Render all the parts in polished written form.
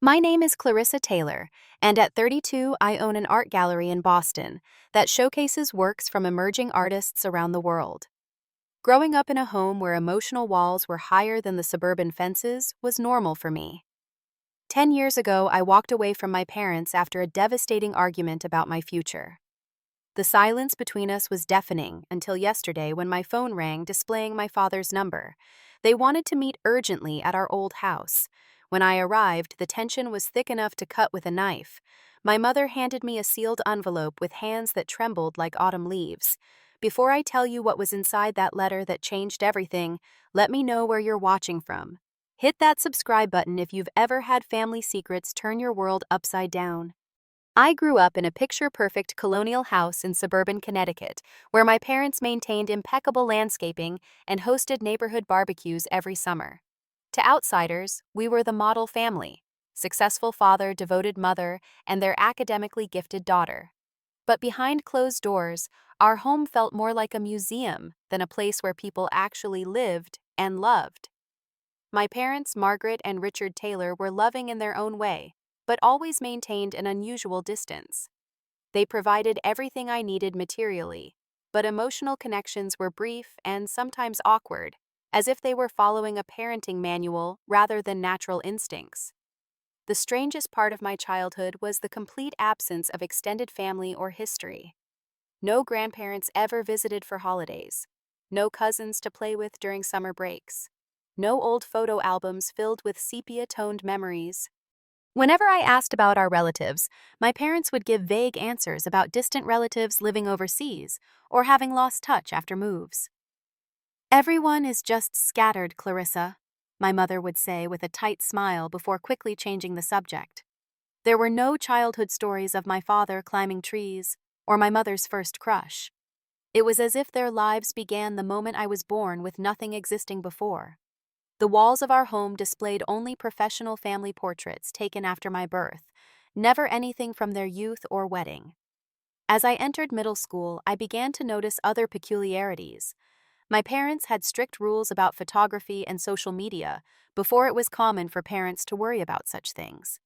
My name is Clarissa Taylor, and at 32, I own an art gallery in Boston that showcases works from emerging artists around the world. Growing up in a home where emotional walls were higher than the suburban fences was normal for me. 10 years ago, I walked away from my parents after a devastating argument about my future. The silence between us was deafening until yesterday when my phone rang displaying my father's number. They wanted to meet urgently at our old house. When I arrived, the tension was thick enough to cut with a knife. My mother handed me a sealed envelope with hands that trembled like autumn leaves. Before I tell you what was inside that letter that changed everything, let me know where you're watching from. Hit that subscribe button if you've ever had family secrets turn your world upside down. I grew up in a picture-perfect colonial house in suburban Connecticut, where my parents maintained impeccable landscaping and hosted neighborhood barbecues every summer. To outsiders, we were the model family: successful father, devoted mother, and their academically gifted daughter. But behind closed doors, our home felt more like a museum than a place where people actually lived and loved. My parents, Margaret and Richard Taylor, were loving in their own way, but always maintained an unusual distance. They provided everything I needed materially, but emotional connections were brief and sometimes awkward, as if they were following a parenting manual rather than natural instincts. The strangest part of my childhood was the complete absence of extended family or history. No grandparents ever visited for holidays. No cousins to play with during summer breaks. No old photo albums filled with sepia-toned memories. Whenever I asked about our relatives, my parents would give vague answers about distant relatives living overseas or having lost touch after moves. "Everyone is just scattered, Clarissa," my mother would say with a tight smile before quickly changing the subject. There were no childhood stories of my father climbing trees or my mother's first crush. It was as if their lives began the moment I was born with nothing existing before. The walls of our home displayed only professional family portraits taken after my birth, never anything from their youth or wedding. As I entered middle school, I began to notice other peculiarities. My parents had strict rules about photography and social media before it was common for parents to worry about such things.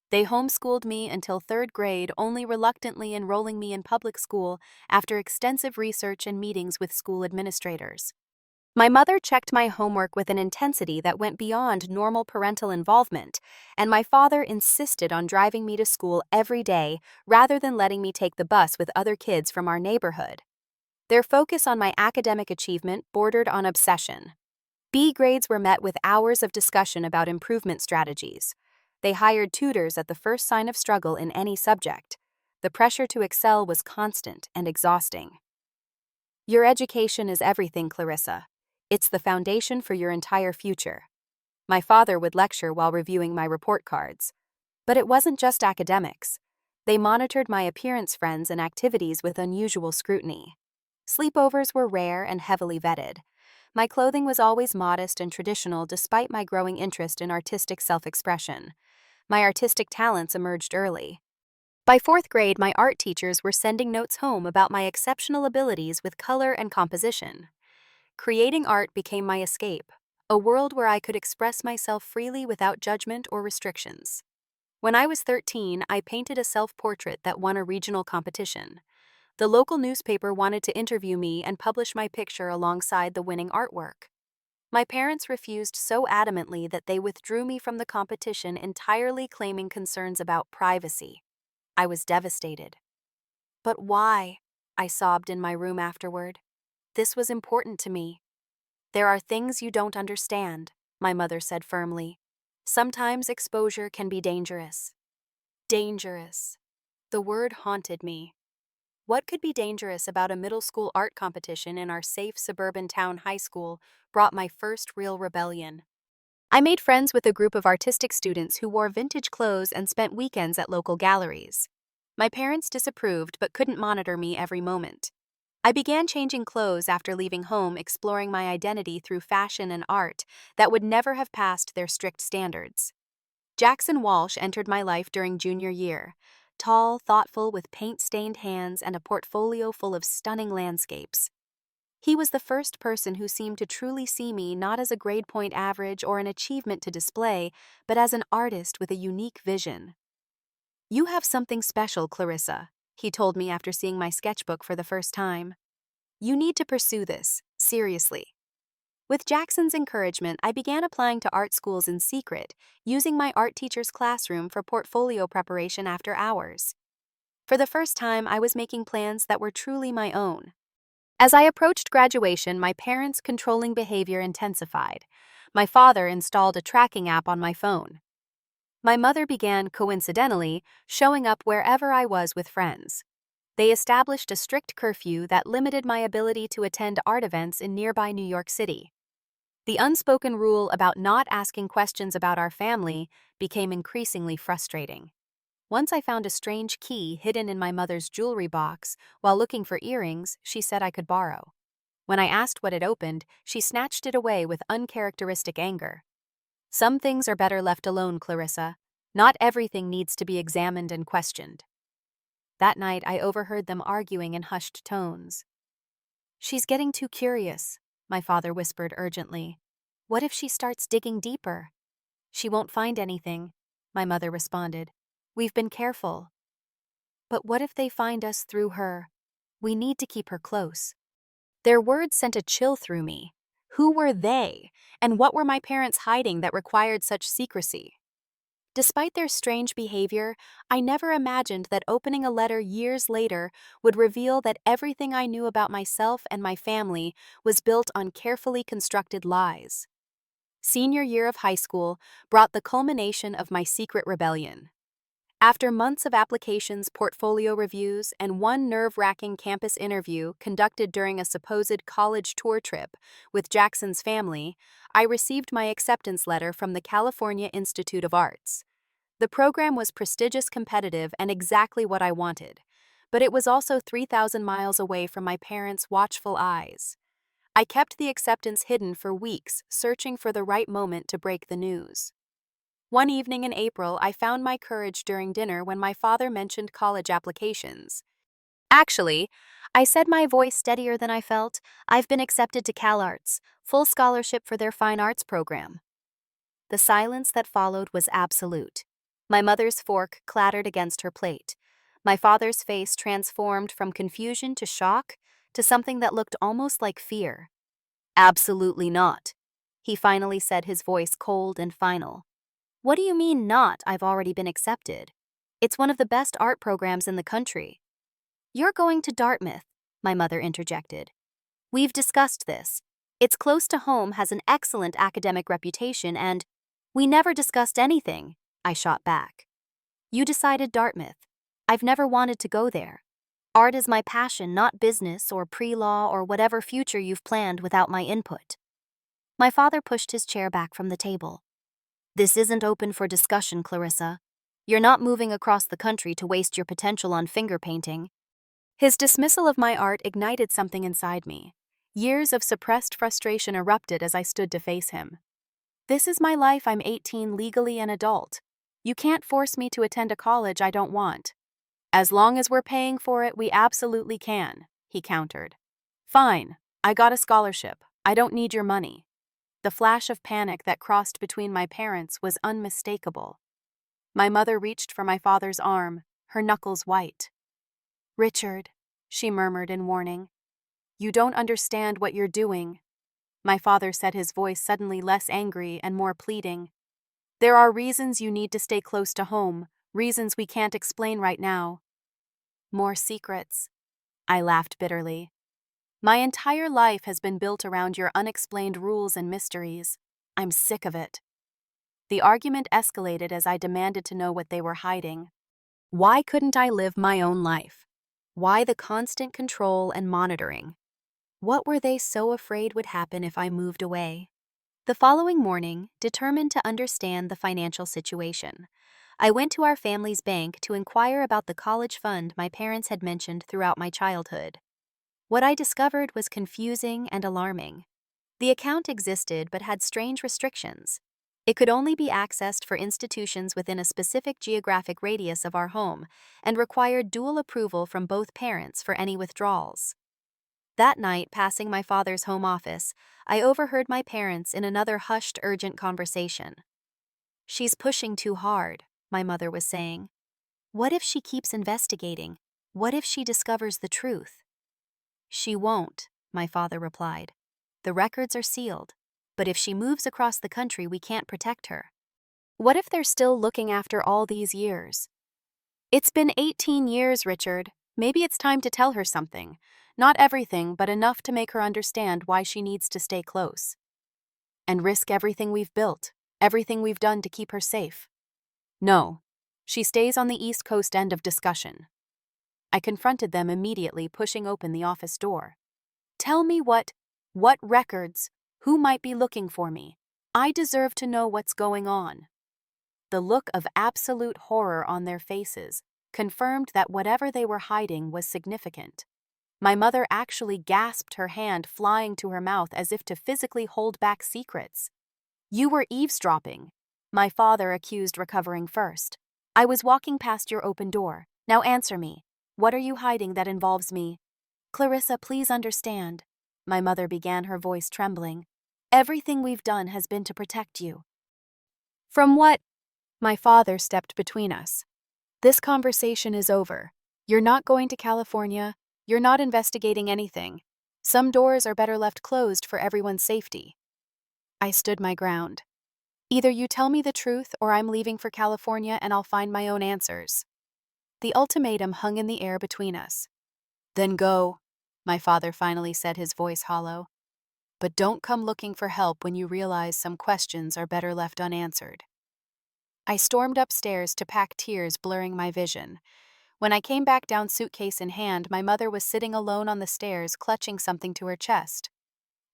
They homeschooled me until third grade, only reluctantly enrolling me in public school after extensive research and meetings with school administrators. My mother checked my homework with an intensity that went beyond normal parental involvement, and my father insisted on driving me to school every day rather than letting me take the bus with other kids from our neighborhood. Their focus on my academic achievement bordered on obsession. B grades were met with hours of discussion about improvement strategies. They hired tutors at the first sign of struggle in any subject. The pressure to excel was constant and exhausting. "Your education is everything, Clarissa. It's the foundation for your entire future," my father would lecture while reviewing my report cards. But it wasn't just academics. They monitored my appearance, friends, and activities with unusual scrutiny. Sleepovers were rare and heavily vetted. My clothing was always modest and traditional despite my growing interest in artistic self-expression. My artistic talents emerged early. By fourth grade, my art teachers were sending notes home about my exceptional abilities with color and composition. Creating art became my escape, a world where I could express myself freely without judgment or restrictions. When I was 13, I painted a self-portrait that won a regional competition. The local newspaper wanted to interview me and publish my picture alongside the winning artwork. My parents refused so adamantly that they withdrew me from the competition entirely, claiming concerns about privacy. I was devastated. "But why?" I sobbed in my room afterward. "This was important to me." "There are things you don't understand," my mother said firmly. "Sometimes exposure can be dangerous." Dangerous. The word haunted me. What could be dangerous about a middle school art competition in our safe suburban town high school brought my first real rebellion. I made friends with a group of artistic students who wore vintage clothes and spent weekends at local galleries. My parents disapproved but couldn't monitor me every moment. I began changing clothes after leaving home, exploring my identity through fashion and art that would never have passed their strict standards. Jackson Walsh entered my life during junior year, tall, thoughtful, with paint-stained hands and a portfolio full of stunning landscapes. He was the first person who seemed to truly see me not as a grade point average or an achievement to display, but as an artist with a unique vision. "You have something special, Clarissa," he told me after seeing my sketchbook for the first time. "You need to pursue this, seriously." With Jackson's encouragement, I began applying to art schools in secret, using my art teacher's classroom for portfolio preparation after hours. For the first time, I was making plans that were truly my own. As I approached graduation, my parents' controlling behavior intensified. My father installed a tracking app on my phone. My mother began, coincidentally, showing up wherever I was with friends. They established a strict curfew that limited my ability to attend art events in nearby New York City. The unspoken rule about not asking questions about our family became increasingly frustrating. Once I found a strange key hidden in my mother's jewelry box. While looking for earrings she said I could borrow. When I asked what it opened, she snatched it away with uncharacteristic anger. "Some things are better left alone, Clarissa. Not everything needs to be examined and questioned." That night I overheard them arguing in hushed tones. "She's getting too curious," my father whispered urgently. "What if she starts digging deeper?" "She won't find anything," my mother responded. "We've been careful." "But what if they find us through her? We need to keep her close." Their words sent a chill through me. Who were they, and what were my parents hiding that required such secrecy? Despite their strange behavior, I never imagined that opening a letter years later would reveal that everything I knew about myself and my family was built on carefully constructed lies. Senior year of high school brought the culmination of my secret rebellion. After months of applications, portfolio reviews, and one nerve-wracking campus interview conducted during a supposed college tour trip with Jackson's family, I received my acceptance letter from the California Institute of Arts. The program was prestigious, competitive, and exactly what I wanted, but it was also 3,000 miles away from my parents' watchful eyes. I kept the acceptance hidden for weeks, searching for the right moment to break the news. One evening in April, I found my courage during dinner when my father mentioned college applications. "Actually," I said, my voice steadier than I felt, "I've been accepted to CalArts, full scholarship for their fine arts program." The silence that followed was absolute. My mother's fork clattered against her plate. My father's face transformed from confusion to shock to something that looked almost like fear. "Absolutely not," he finally said, his voice cold and final. "What do you mean not? I've already been accepted. It's one of the best art programs in the country." "You're going to Dartmouth," my mother interjected. "We've discussed this. It's close to home, has an excellent academic reputation, and—" "We never discussed anything," I shot back. "You decided Dartmouth. I've never wanted to go there. Art is my passion, not business or pre-law or whatever future you've planned without my input." My father pushed his chair back from the table. "This isn't open for discussion, Clarissa. You're not moving across the country to waste your potential on finger painting." His dismissal of my art ignited something inside me. Years of suppressed frustration erupted as I stood to face him. "This is my life. I'm 18, legally an adult. You can't force me to attend a college I don't want." "As long as we're paying for it, we absolutely can," he countered. "Fine, I got a scholarship. I don't need your money." The flash of panic that crossed between my parents was unmistakable. My mother reached for my father's arm, her knuckles white. "Richard," she murmured in warning, "you don't understand what you're doing." My father said, his voice suddenly less angry and more pleading. "There are reasons you need to stay close to home, reasons we can't explain right now." "More secrets," I laughed bitterly. "My entire life has been built around your unexplained rules and mysteries. I'm sick of it." The argument escalated as I demanded to know what they were hiding. Why couldn't I live my own life? Why the constant control and monitoring? What were they so afraid would happen if I moved away? The following morning, determined to understand the financial situation, I went to our family's bank to inquire about the college fund my parents had mentioned throughout my childhood. What I discovered was confusing and alarming. The account existed but had strange restrictions. It could only be accessed for institutions within a specific geographic radius of our home and required dual approval from both parents for any withdrawals. That night, passing my father's home office, I overheard my parents in another hushed, urgent conversation. "She's pushing too hard," my mother was saying. "What if she keeps investigating? What if she discovers the truth?" "She won't," my father replied. "The records are sealed. But if she moves across the country, we can't protect her." What if they're still looking after all these years? "It's been 18 years, Richard. Maybe it's time to tell her something. Not everything, but enough to make her understand why she needs to stay close. And risk everything we've built, everything we've done to keep her safe." "No. She stays on the East Coast." End of discussion. I confronted them immediately, pushing open the office door. "Tell me what records? Who might be looking for me? I deserve to know what's going on." The look of absolute horror on their faces confirmed that whatever they were hiding was significant. My mother actually gasped, her hand flying to her mouth as if to physically hold back secrets. "You were eavesdropping," my father accused, recovering first. "I was walking past your open door. Now answer me. What are you hiding that involves me?" "Clarissa, please understand," my mother began, her voice trembling. "Everything we've done has been to protect you." "From what?" My father stepped between us. "This conversation is over. You're not going to California. You're not investigating anything. Some doors are better left closed for everyone's safety." I stood my ground. "Either you tell me the truth or I'm leaving for California and I'll find my own answers." The ultimatum hung in the air between us. "Then go," my father finally said, his voice hollow. "But don't come looking for help when you realize some questions are better left unanswered." I stormed upstairs to pack, tears blurring my vision. When I came back down, suitcase in hand, my mother was sitting alone on the stairs, clutching something to her chest.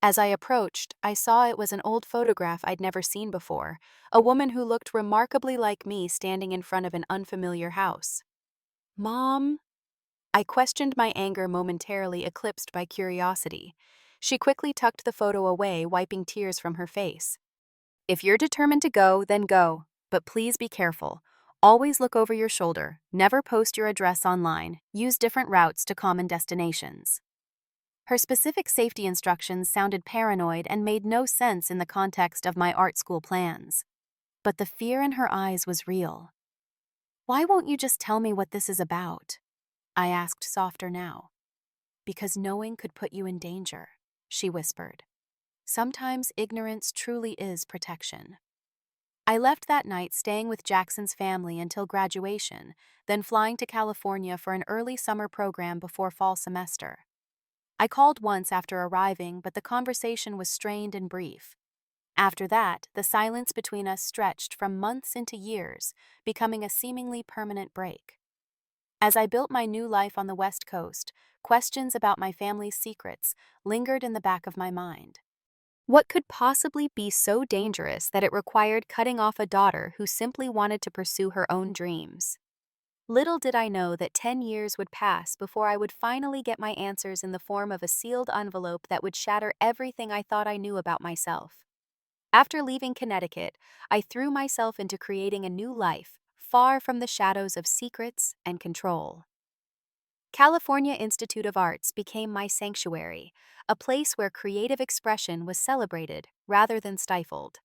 As I approached, I saw it was an old photograph I'd never seen before, a woman who looked remarkably like me standing in front of an unfamiliar house. "Mom?" I questioned, my anger momentarily eclipsed by curiosity. She quickly tucked the photo away, wiping tears from her face. "If you're determined to go, then go. But please be careful. Always look over your shoulder. Never post your address online. Use different routes to common destinations." Her specific safety instructions sounded paranoid and made no sense in the context of my art school plans. But the fear in her eyes was real. "Why won't you just tell me what this is about?" I asked, softer now. "Because knowing could put you in danger," she whispered. "Sometimes ignorance truly is protection." I left that night, staying with Jackson's family until graduation, then flying to California for an early summer program before fall semester. I called once after arriving, but the conversation was strained and brief. After that, the silence between us stretched from months into years, becoming a seemingly permanent break. As I built my new life on the West Coast, questions about my family's secrets lingered in the back of my mind. What could possibly be so dangerous that it required cutting off a daughter who simply wanted to pursue her own dreams? Little did I know that 10 years would pass before I would finally get my answers in the form of a sealed envelope that would shatter everything I thought I knew about myself. After leaving Connecticut, I threw myself into creating a new life, far from the shadows of secrets and control. California Institute of Arts became my sanctuary, a place where creative expression was celebrated rather than stifled.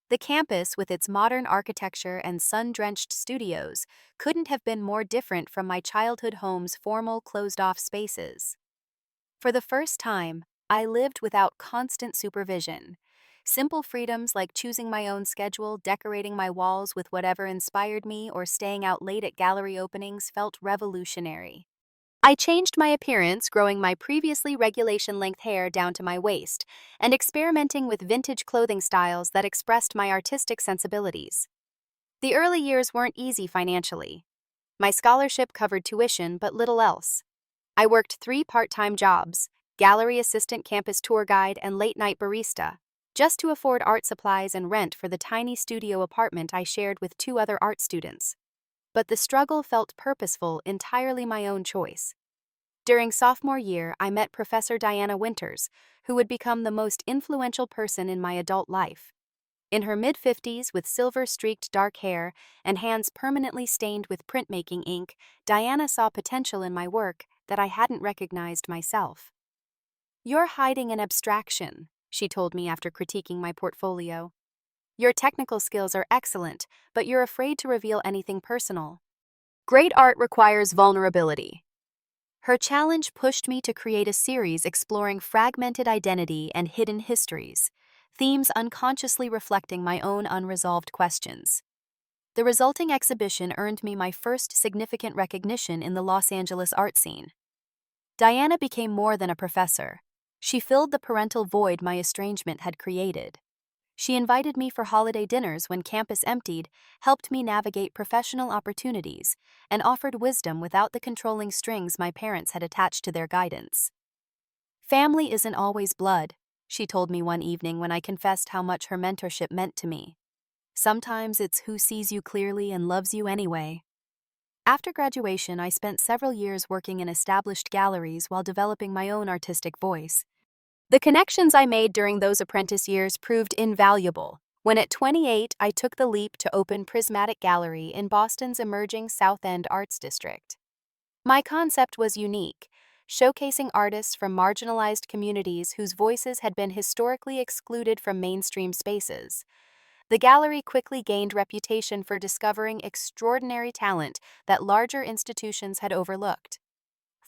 The campus, with its modern architecture and sun-drenched studios, couldn't have been more different from my childhood home's formal, closed-off spaces. For the first time, I lived without constant supervision. Simple freedoms like choosing my own schedule, decorating my walls with whatever inspired me, or staying out late at gallery openings felt revolutionary. I changed my appearance, growing my previously regulation-length hair down to my waist, and experimenting with vintage clothing styles that expressed my artistic sensibilities. The early years weren't easy financially. My scholarship covered tuition, but little else. I worked 3 part-time jobs: gallery assistant, campus tour guide, and late-night barista, just to afford art supplies and rent for the tiny studio apartment I shared with 2 other art students. But the struggle felt purposeful, entirely my own choice. During sophomore year, I met Professor Diana Winters, who would become the most influential person in my adult life. In her mid-50s, with silver-streaked dark hair and hands permanently stained with printmaking ink, Diana saw potential in my work that I hadn't recognized myself. "You're hiding an abstraction," she told me after critiquing my portfolio. "Your technical skills are excellent, but you're afraid to reveal anything personal. Great art requires vulnerability." Her challenge pushed me to create a series exploring fragmented identity and hidden histories, themes unconsciously reflecting my own unresolved questions. The resulting exhibition earned me my first significant recognition in the Los Angeles art scene. Diana became more than a professor. She filled the parental void my estrangement had created. She invited me for holiday dinners when campus emptied, helped me navigate professional opportunities, and offered wisdom without the controlling strings my parents had attached to their guidance. "Family isn't always blood," she told me one evening when I confessed how much her mentorship meant to me. "Sometimes it's who sees you clearly and loves you anyway." After graduation, I spent several years working in established galleries while developing my own artistic voice. The connections I made during those apprentice years proved invaluable. When at 28, I took the leap to open Prismatic Gallery in Boston's emerging South End Arts District. My concept was unique, showcasing artists from marginalized communities whose voices had been historically excluded from mainstream spaces. The gallery quickly gained reputation for discovering extraordinary talent that larger institutions had overlooked.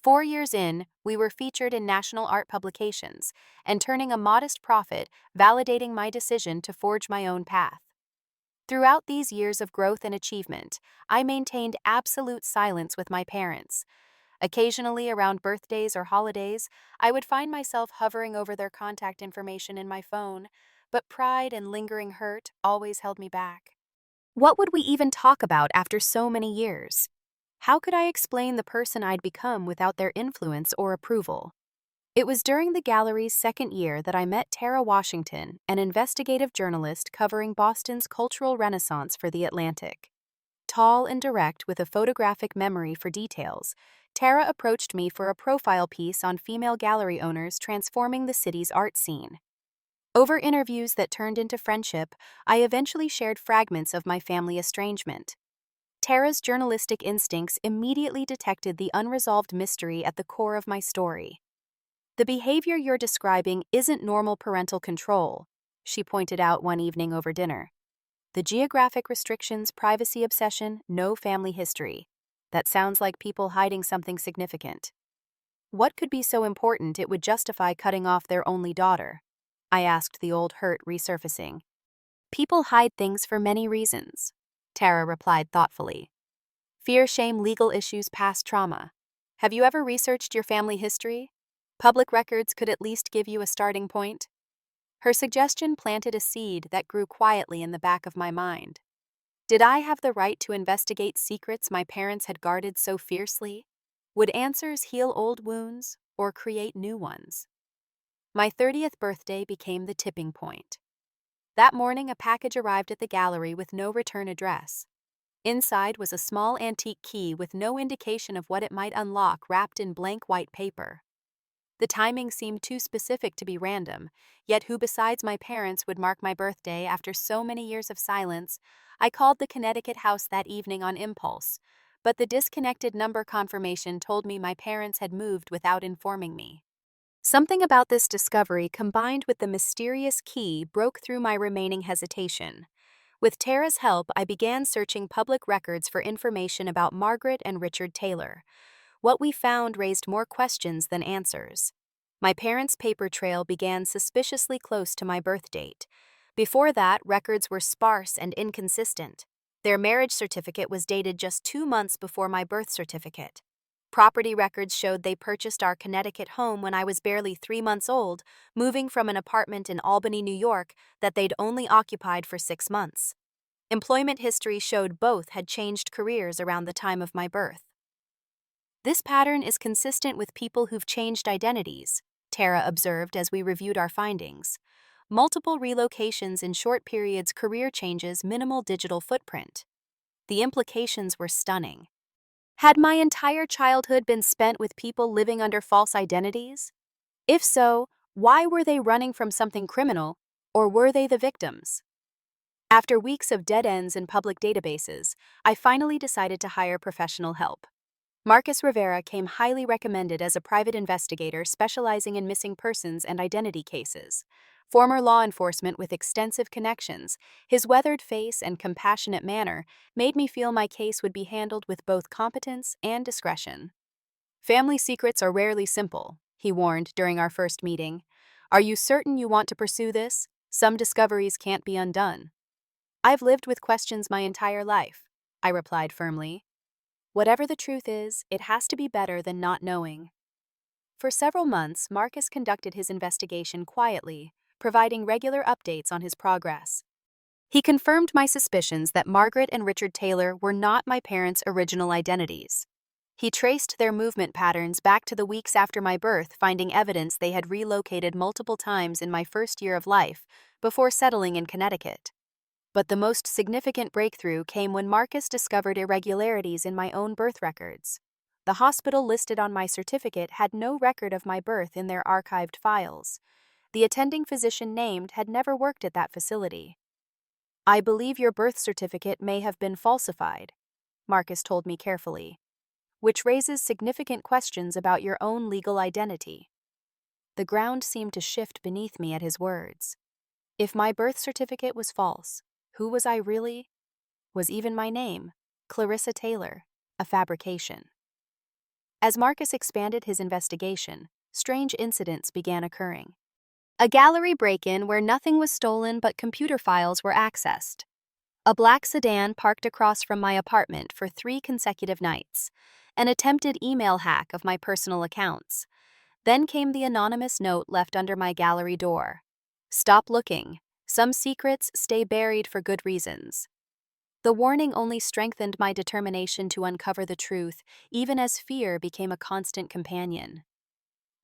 4 years in, we were featured in national art publications, and turning a modest profit, validating my decision to forge my own path. Throughout these years of growth and achievement, I maintained absolute silence with my parents. Occasionally, around birthdays or holidays, I would find myself hovering over their contact information in my phone, but pride and lingering hurt always held me back. What would we even talk about after so many years? How could I explain the person I'd become without their influence or approval? It was during the gallery's second year that I met Tara Washington, an investigative journalist covering Boston's cultural renaissance for The Atlantic. Tall and direct with a photographic memory for details, Tara approached me for a profile piece on female gallery owners transforming the city's art scene. Over interviews that turned into friendship, I eventually shared fragments of my family estrangement. Tara's journalistic instincts immediately detected the unresolved mystery at the core of my story. "The behavior you're describing isn't normal parental control," she pointed out one evening over dinner. "The geographic restrictions, privacy obsession, no family history. That sounds like people hiding something significant." What could be so important it would justify cutting off their only daughter? I asked, the old hurt resurfacing. "People hide things for many reasons," Tara replied thoughtfully. "Fear, shame, legal issues, past trauma. Have you ever researched your family history? Public records could at least give you a starting point." Her suggestion planted a seed that grew quietly in the back of my mind. Did I have the right to investigate secrets my parents had guarded so fiercely? Would answers heal old wounds or create new ones? My 30th birthday became the tipping point. That morning, a package arrived at the gallery with no return address. Inside was a small antique key with no indication of what it might unlock, wrapped in blank white paper. The timing seemed too specific to be random, yet who besides my parents would mark my birthday after so many years of silence? I called the Connecticut house that evening on impulse, but the disconnected number confirmation told me my parents had moved without informing me. Something about this discovery, combined with the mysterious key, broke through my remaining hesitation. With Tara's help, I began searching public records for information about Margaret and Richard Taylor. What we found raised more questions than answers. My parents' paper trail began suspiciously close to my birth date. Before that, records were sparse and inconsistent. Their marriage certificate was dated just 2 months before my birth certificate. Property records showed they purchased our Connecticut home when I was barely 3 months old, moving from an apartment in Albany, New York, that they'd only occupied for 6 months. Employment history showed both had changed careers around the time of my birth. "This pattern is consistent with people who've changed identities," Tara observed as we reviewed our findings. "Multiple relocations in short periods, career changes, minimal digital footprint." The implications were stunning. Had my entire childhood been spent with people living under false identities? If so, why were they running from something criminal, or were they the victims? After weeks of dead ends in public databases, I finally decided to hire professional help. Marcus Rivera came highly recommended as a private investigator specializing in missing persons and identity cases. Former law enforcement with extensive connections, his weathered face and compassionate manner made me feel my case would be handled with both competence and discretion. Family secrets are rarely simple, he warned during our first meeting. Are you certain you want to pursue this? Some discoveries can't be undone. I've lived with questions my entire life, I replied firmly. Whatever the truth is, it has to be better than not knowing. For several months, Marcus conducted his investigation quietly, providing regular updates on his progress. He confirmed my suspicions that Margaret and Richard Taylor were not my parents' original identities. He traced their movement patterns back to the weeks after my birth, finding evidence they had relocated multiple times in my first year of life before settling in Connecticut. But the most significant breakthrough came when Marcus discovered irregularities in my own birth records. The hospital listed on my certificate had no record of my birth in their archived files. The attending physician named had never worked at that facility. I believe your birth certificate may have been falsified, Marcus told me carefully, which raises significant questions about your own legal identity. The ground seemed to shift beneath me at his words. If my birth certificate was false, who was I really? Was even my name, Clarissa Taylor, a fabrication? As Marcus expanded his investigation, strange incidents began occurring. A gallery break-in where nothing was stolen but computer files were accessed. A black sedan parked across from my apartment for 3 consecutive nights. An attempted email hack of my personal accounts. Then came the anonymous note left under my gallery door. Stop looking. Some secrets stay buried for good reasons. The warning only strengthened my determination to uncover the truth, even as fear became a constant companion.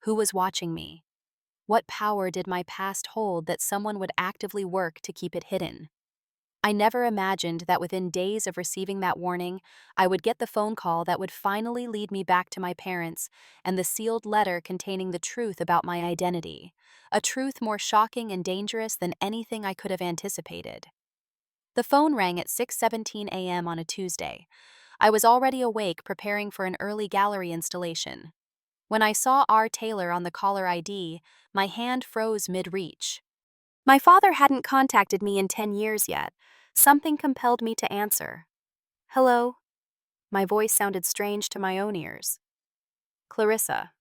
Who was watching me? What power did my past hold that someone would actively work to keep it hidden? I never imagined that within days of receiving that warning, I would get the phone call that would finally lead me back to my parents and the sealed letter containing the truth about my identity, a truth more shocking and dangerous than anything I could have anticipated. The phone rang at 6:17 a.m. on a Tuesday. I was already awake preparing for an early gallery installation. When I saw R. Taylor on the caller ID, my hand froze mid-reach. My father hadn't contacted me in 10 years yet. Something compelled me to answer. Hello? My voice sounded strange to my own ears. Clarissa.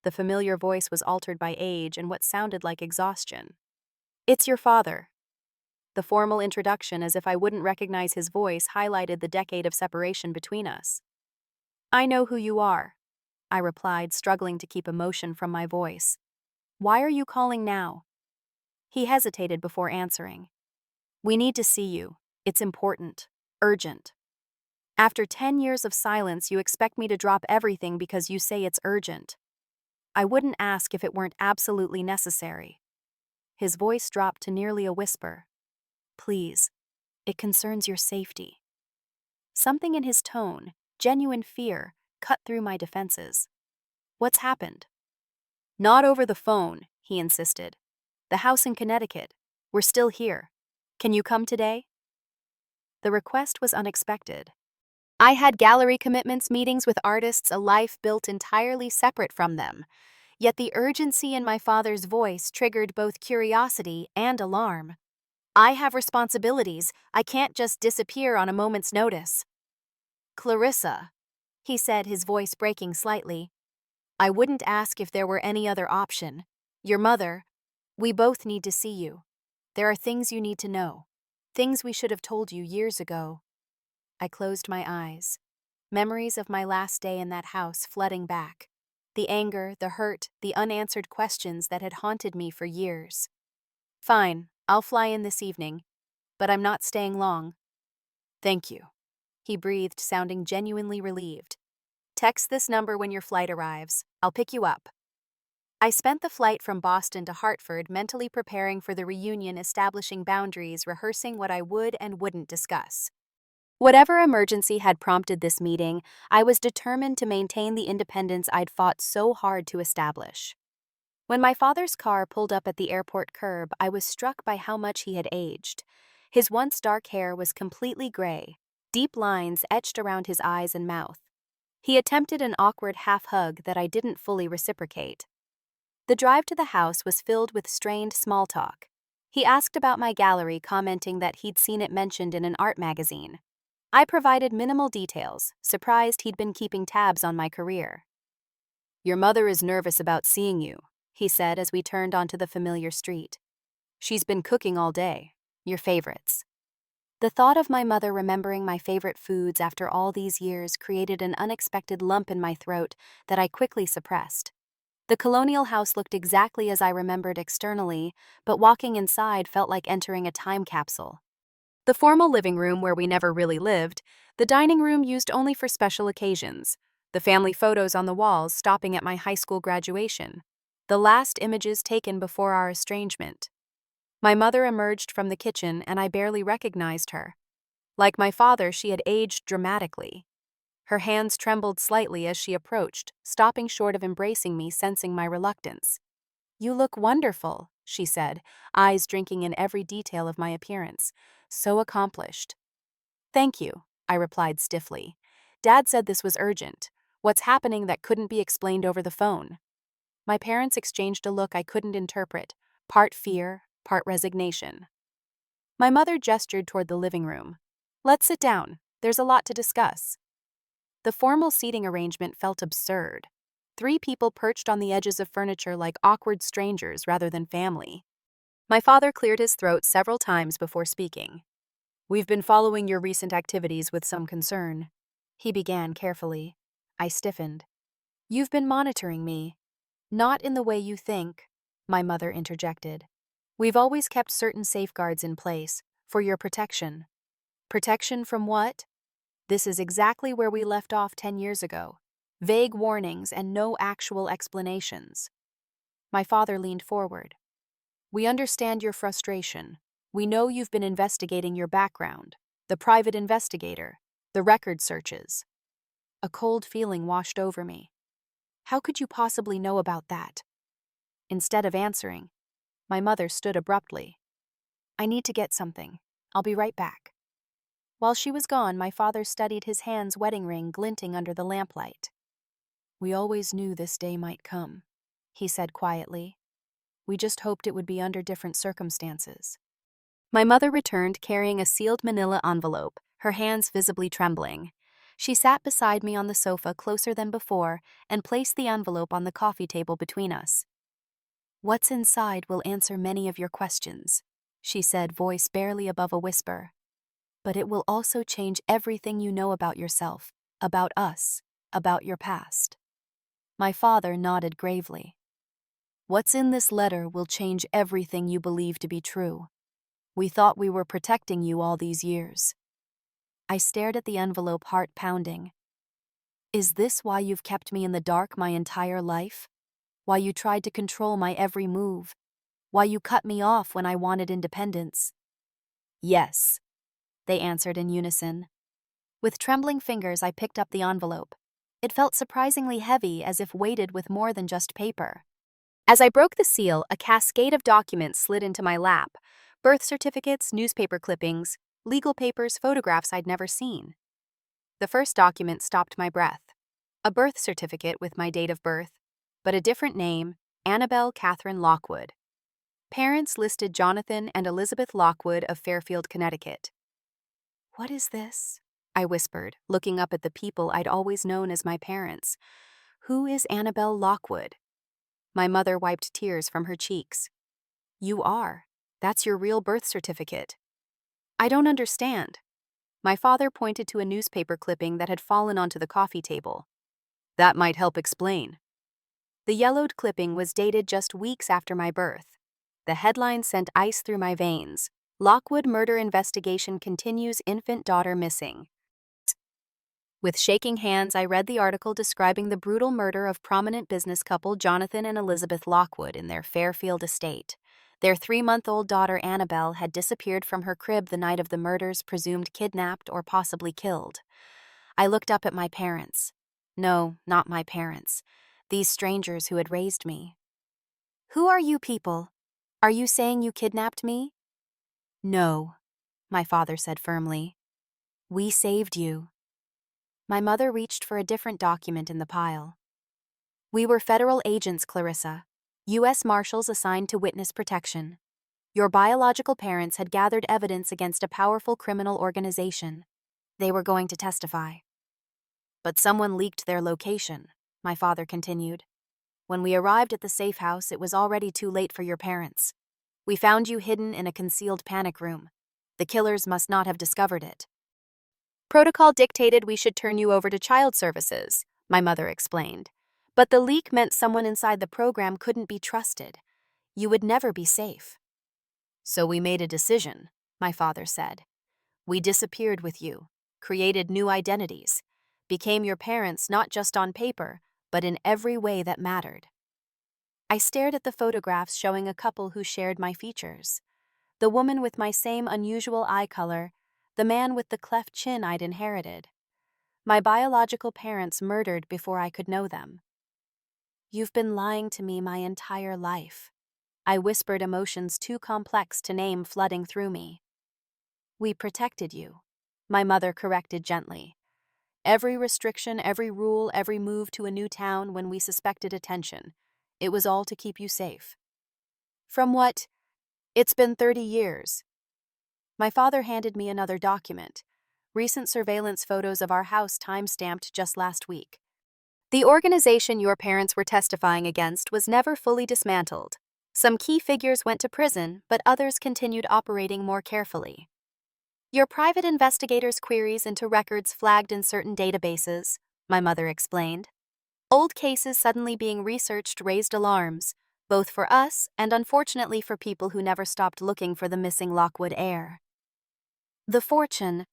The familiar voice was altered by age and what sounded like exhaustion. It's your father. The formal introduction, as if I wouldn't recognize his voice, highlighted the decade of separation between us. I know who you are, I replied, struggling to keep emotion from my voice. Why are you calling now? He hesitated before answering. We need to see you. It's important. Urgent. After 10 years of silence, you expect me to drop everything because you say it's urgent. I wouldn't ask if it weren't absolutely necessary. His voice dropped to nearly a whisper. Please, it concerns your safety. Something in his tone, genuine fear, cut through my defenses. What's happened? Not over the phone, he insisted. The house in Connecticut. We're still here. Can you come today? The request was unexpected. I had gallery commitments, meetings with artists, a life built entirely separate from them. Yet the urgency in my father's voice triggered both curiosity and alarm. I have responsibilities. I can't just disappear on a moment's notice. Clarissa, he said, his voice breaking slightly. I wouldn't ask if there were any other option. Your mother, we both need to see you. There are things you need to know. Things we should have told you years ago. I closed my eyes. Memories of my last day in that house flooding back. The anger, the hurt, the unanswered questions that had haunted me for years. Fine, I'll fly in this evening, but I'm not staying long. Thank you, he breathed, sounding genuinely relieved. Text this number when your flight arrives. I'll pick you up. I spent the flight from Boston to Hartford mentally preparing for the reunion, establishing boundaries, rehearsing what I would and wouldn't discuss. Whatever emergency had prompted this meeting, I was determined to maintain the independence I'd fought so hard to establish. When my father's car pulled up at the airport curb, I was struck by how much he had aged. His once dark hair was completely gray, deep lines etched around his eyes and mouth. He attempted an awkward half-hug that I didn't fully reciprocate. The drive to the house was filled with strained small talk. He asked about my gallery, commenting that he'd seen it mentioned in an art magazine. I provided minimal details, surprised he'd been keeping tabs on my career. "Your mother is nervous about seeing you," he said as we turned onto the familiar street. "She's been cooking all day. Your favorites." The thought of my mother remembering my favorite foods after all these years created an unexpected lump in my throat that I quickly suppressed. The colonial house looked exactly as I remembered externally, but walking inside felt like entering a time capsule. The formal living room where we never really lived, the dining room used only for special occasions, the family photos on the walls stopping at my high school graduation, the last images taken before our estrangement. My mother emerged from the kitchen and I barely recognized her. Like my father, she had aged dramatically. Her hands trembled slightly as she approached, stopping short of embracing me, sensing my reluctance. "You look wonderful," she said, eyes drinking in every detail of my appearance. "So accomplished." "Thank you," I replied stiffly. "Dad said this was urgent. What's happening that couldn't be explained over the phone?" My parents exchanged a look I couldn't interpret, part fear, part resignation. My mother gestured toward the living room. "Let's sit down. There's a lot to discuss." The formal seating arrangement felt absurd. 3 people perched on the edges of furniture like awkward strangers rather than family. My father cleared his throat several times before speaking. "We've been following your recent activities with some concern," he began carefully. I stiffened. "You've been monitoring me." "Not in the way you think," my mother interjected. "We've always kept certain safeguards in place, for your protection." "Protection from what?" This is exactly where we left off 10 years ago. Vague warnings and no actual explanations. My father leaned forward. "We understand your frustration. We know you've been investigating your background, the private investigator, the record searches." A cold feeling washed over me. How could you possibly know about that? Instead of answering, my mother stood abruptly. "I need to get something. I'll be right back." While she was gone, my father studied his hand's wedding ring glinting under the lamplight. "We always knew this day might come," he said quietly. "We just hoped it would be under different circumstances." My mother returned carrying a sealed manila envelope, her hands visibly trembling. She sat beside me on the sofa closer than before and placed the envelope on the coffee table between us. "What's inside will answer many of your questions," she said, voice barely above a whisper. "But it will also change everything you know about yourself, about us, about your past." My father nodded gravely. "What's in this letter will change everything you believe to be true. We thought we were protecting you all these years." I stared at the envelope, heart pounding. "Is this why you've kept me in the dark my entire life? Why you tried to control my every move? Why you cut me off when I wanted independence?" "Yes," they answered in unison. With trembling fingers, I picked up the envelope. It felt surprisingly heavy, as if weighted with more than just paper. As I broke the seal, a cascade of documents slid into my lap. Birth certificates, newspaper clippings, legal papers, photographs I'd never seen. The first document stopped my breath. A birth certificate with my date of birth, but a different name, Annabelle Catherine Lockwood. Parents listed Jonathan and Elizabeth Lockwood of Fairfield, Connecticut. "What is this?" I whispered, looking up at the people I'd always known as my parents. "Who is Annabelle Lockwood?" My mother wiped tears from her cheeks. "You are. That's your real birth certificate." "I don't understand." My father pointed to a newspaper clipping that had fallen onto the coffee table. "That might help explain." The yellowed clipping was dated just weeks after my birth. The headline sent ice through my veins. "Lockwood murder investigation continues, infant daughter missing." With shaking hands, I read the article describing the brutal murder of prominent business couple Jonathan and Elizabeth Lockwood in their Fairfield estate. Their 3-month-old daughter Annabelle had disappeared from her crib the night of the murders, presumed kidnapped or possibly killed. I looked up at my parents. No, not my parents. These strangers who had raised me. "Who are you people? Are you saying you kidnapped me?" "No," my father said firmly. "We saved you." My mother reached for a different document in the pile. We were federal agents, Clarissa. U.S. Marshals assigned to witness protection. Your biological parents had gathered evidence against a powerful criminal organization. They were going to testify. But someone leaked their location, my father continued. When we arrived at the safe house, it was already too late for your parents. We found you hidden in a concealed panic room. The killers must not have discovered it. Protocol dictated we should turn you over to child services, my mother explained. But the leak meant someone inside the program couldn't be trusted. You would never be safe. So we made a decision, my father said. We disappeared with you, created new identities, became your parents not just on paper, but in every way that mattered. I stared at the photographs showing a couple who shared my features. The woman with my same unusual eye color, the man with the cleft chin I'd inherited. My biological parents murdered before I could know them. You've been lying to me my entire life. I whispered, emotions too complex to name flooding through me. We protected you, my mother corrected gently. Every restriction, every rule, every move to a new town when we suspected attention. It was all to keep you safe. From what? It's been 30 years. My father handed me another document. Recent surveillance photos of our house time-stamped just last week. The organization your parents were testifying against was never fully dismantled. Some key figures went to prison, but others continued operating more carefully. Your private investigators' queries into records flagged in certain databases, my mother explained. Old cases suddenly being researched raised alarms, both for us and unfortunately for people who never stopped looking for the missing Lockwood heir. The fortune,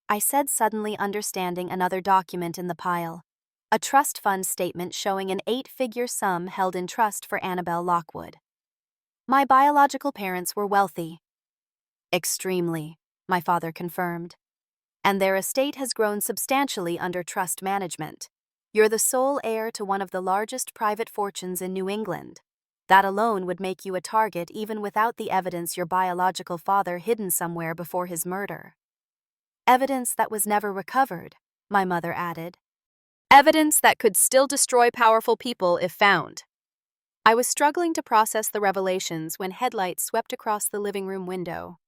I said, suddenly understanding another document in the pile. A trust fund statement showing an 8-figure sum held in trust for Annabelle Lockwood. My biological parents were wealthy. Extremely, my father confirmed. And their estate has grown substantially under trust management. You're the sole heir to one of the largest private fortunes in New England. That alone would make you a target even without the evidence your biological father hidden somewhere before his murder. Evidence that was never recovered, my mother added. Evidence that could still destroy powerful people if found. I was struggling to process the revelations when headlights swept across the living room window.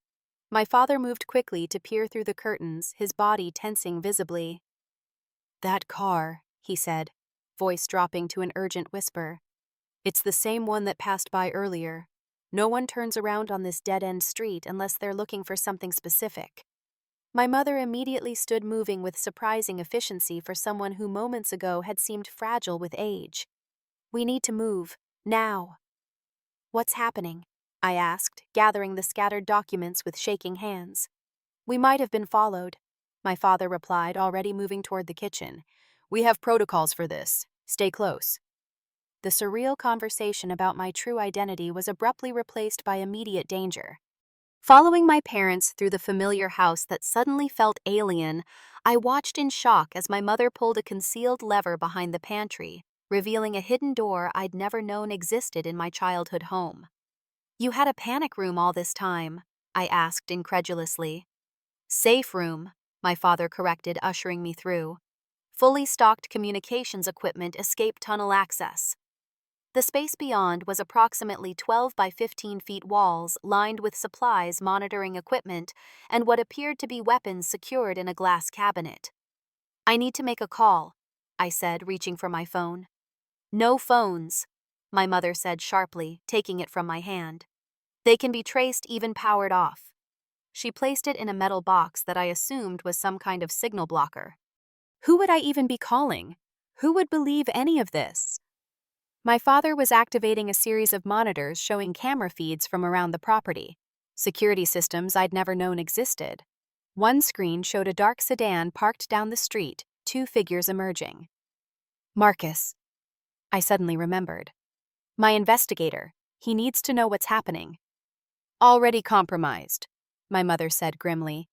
My father moved quickly to peer through the curtains, his body tensing visibly. That car, he said, voice dropping to an urgent whisper. It's the same one that passed by earlier. No one turns around on this dead-end street unless they're looking for something specific. My mother immediately stood, moving with surprising efficiency for someone who moments ago had seemed fragile with age. We need to move, now. What's happening? I asked, gathering the scattered documents with shaking hands. We might have been followed, my father replied, already moving toward the kitchen. We have protocols for this. Stay close. The surreal conversation about my true identity was abruptly replaced by immediate danger. Following my parents through the familiar house that suddenly felt alien, I watched in shock as my mother pulled a concealed lever behind the pantry, revealing a hidden door I'd never known existed in my childhood home. You had a panic room all this time? I asked incredulously. Safe room, my father corrected, ushering me through. Fully stocked communications equipment, escape tunnel access. The space beyond was approximately 12 by 15 feet walls lined with supplies, monitoring equipment, and what appeared to be weapons secured in a glass cabinet. I need to make a call, I said, reaching for my phone. No phones, my mother said sharply, taking it from my hand. They can be traced, even powered off. She placed it in a metal box that I assumed was some kind of signal blocker. Who would I even be calling? Who would believe any of this? My father was activating a series of monitors showing camera feeds from around the property, security systems I'd never known existed. One screen showed a dark sedan parked down the street, 2 figures emerging. Marcus, I suddenly remembered. My investigator. He needs to know what's happening. Already compromised, my mother said grimly.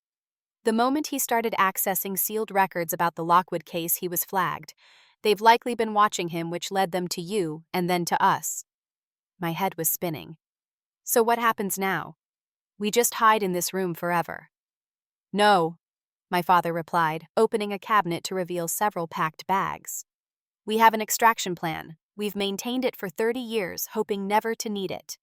The moment he started accessing sealed records about the Lockwood case, he was flagged. They've likely been watching him, which led them to you and then to us. My head was spinning. So what happens now? We just hide in this room forever. No, my father replied, opening a cabinet to reveal several packed bags. We have an extraction plan. We've maintained it for 30 years, hoping never to need it.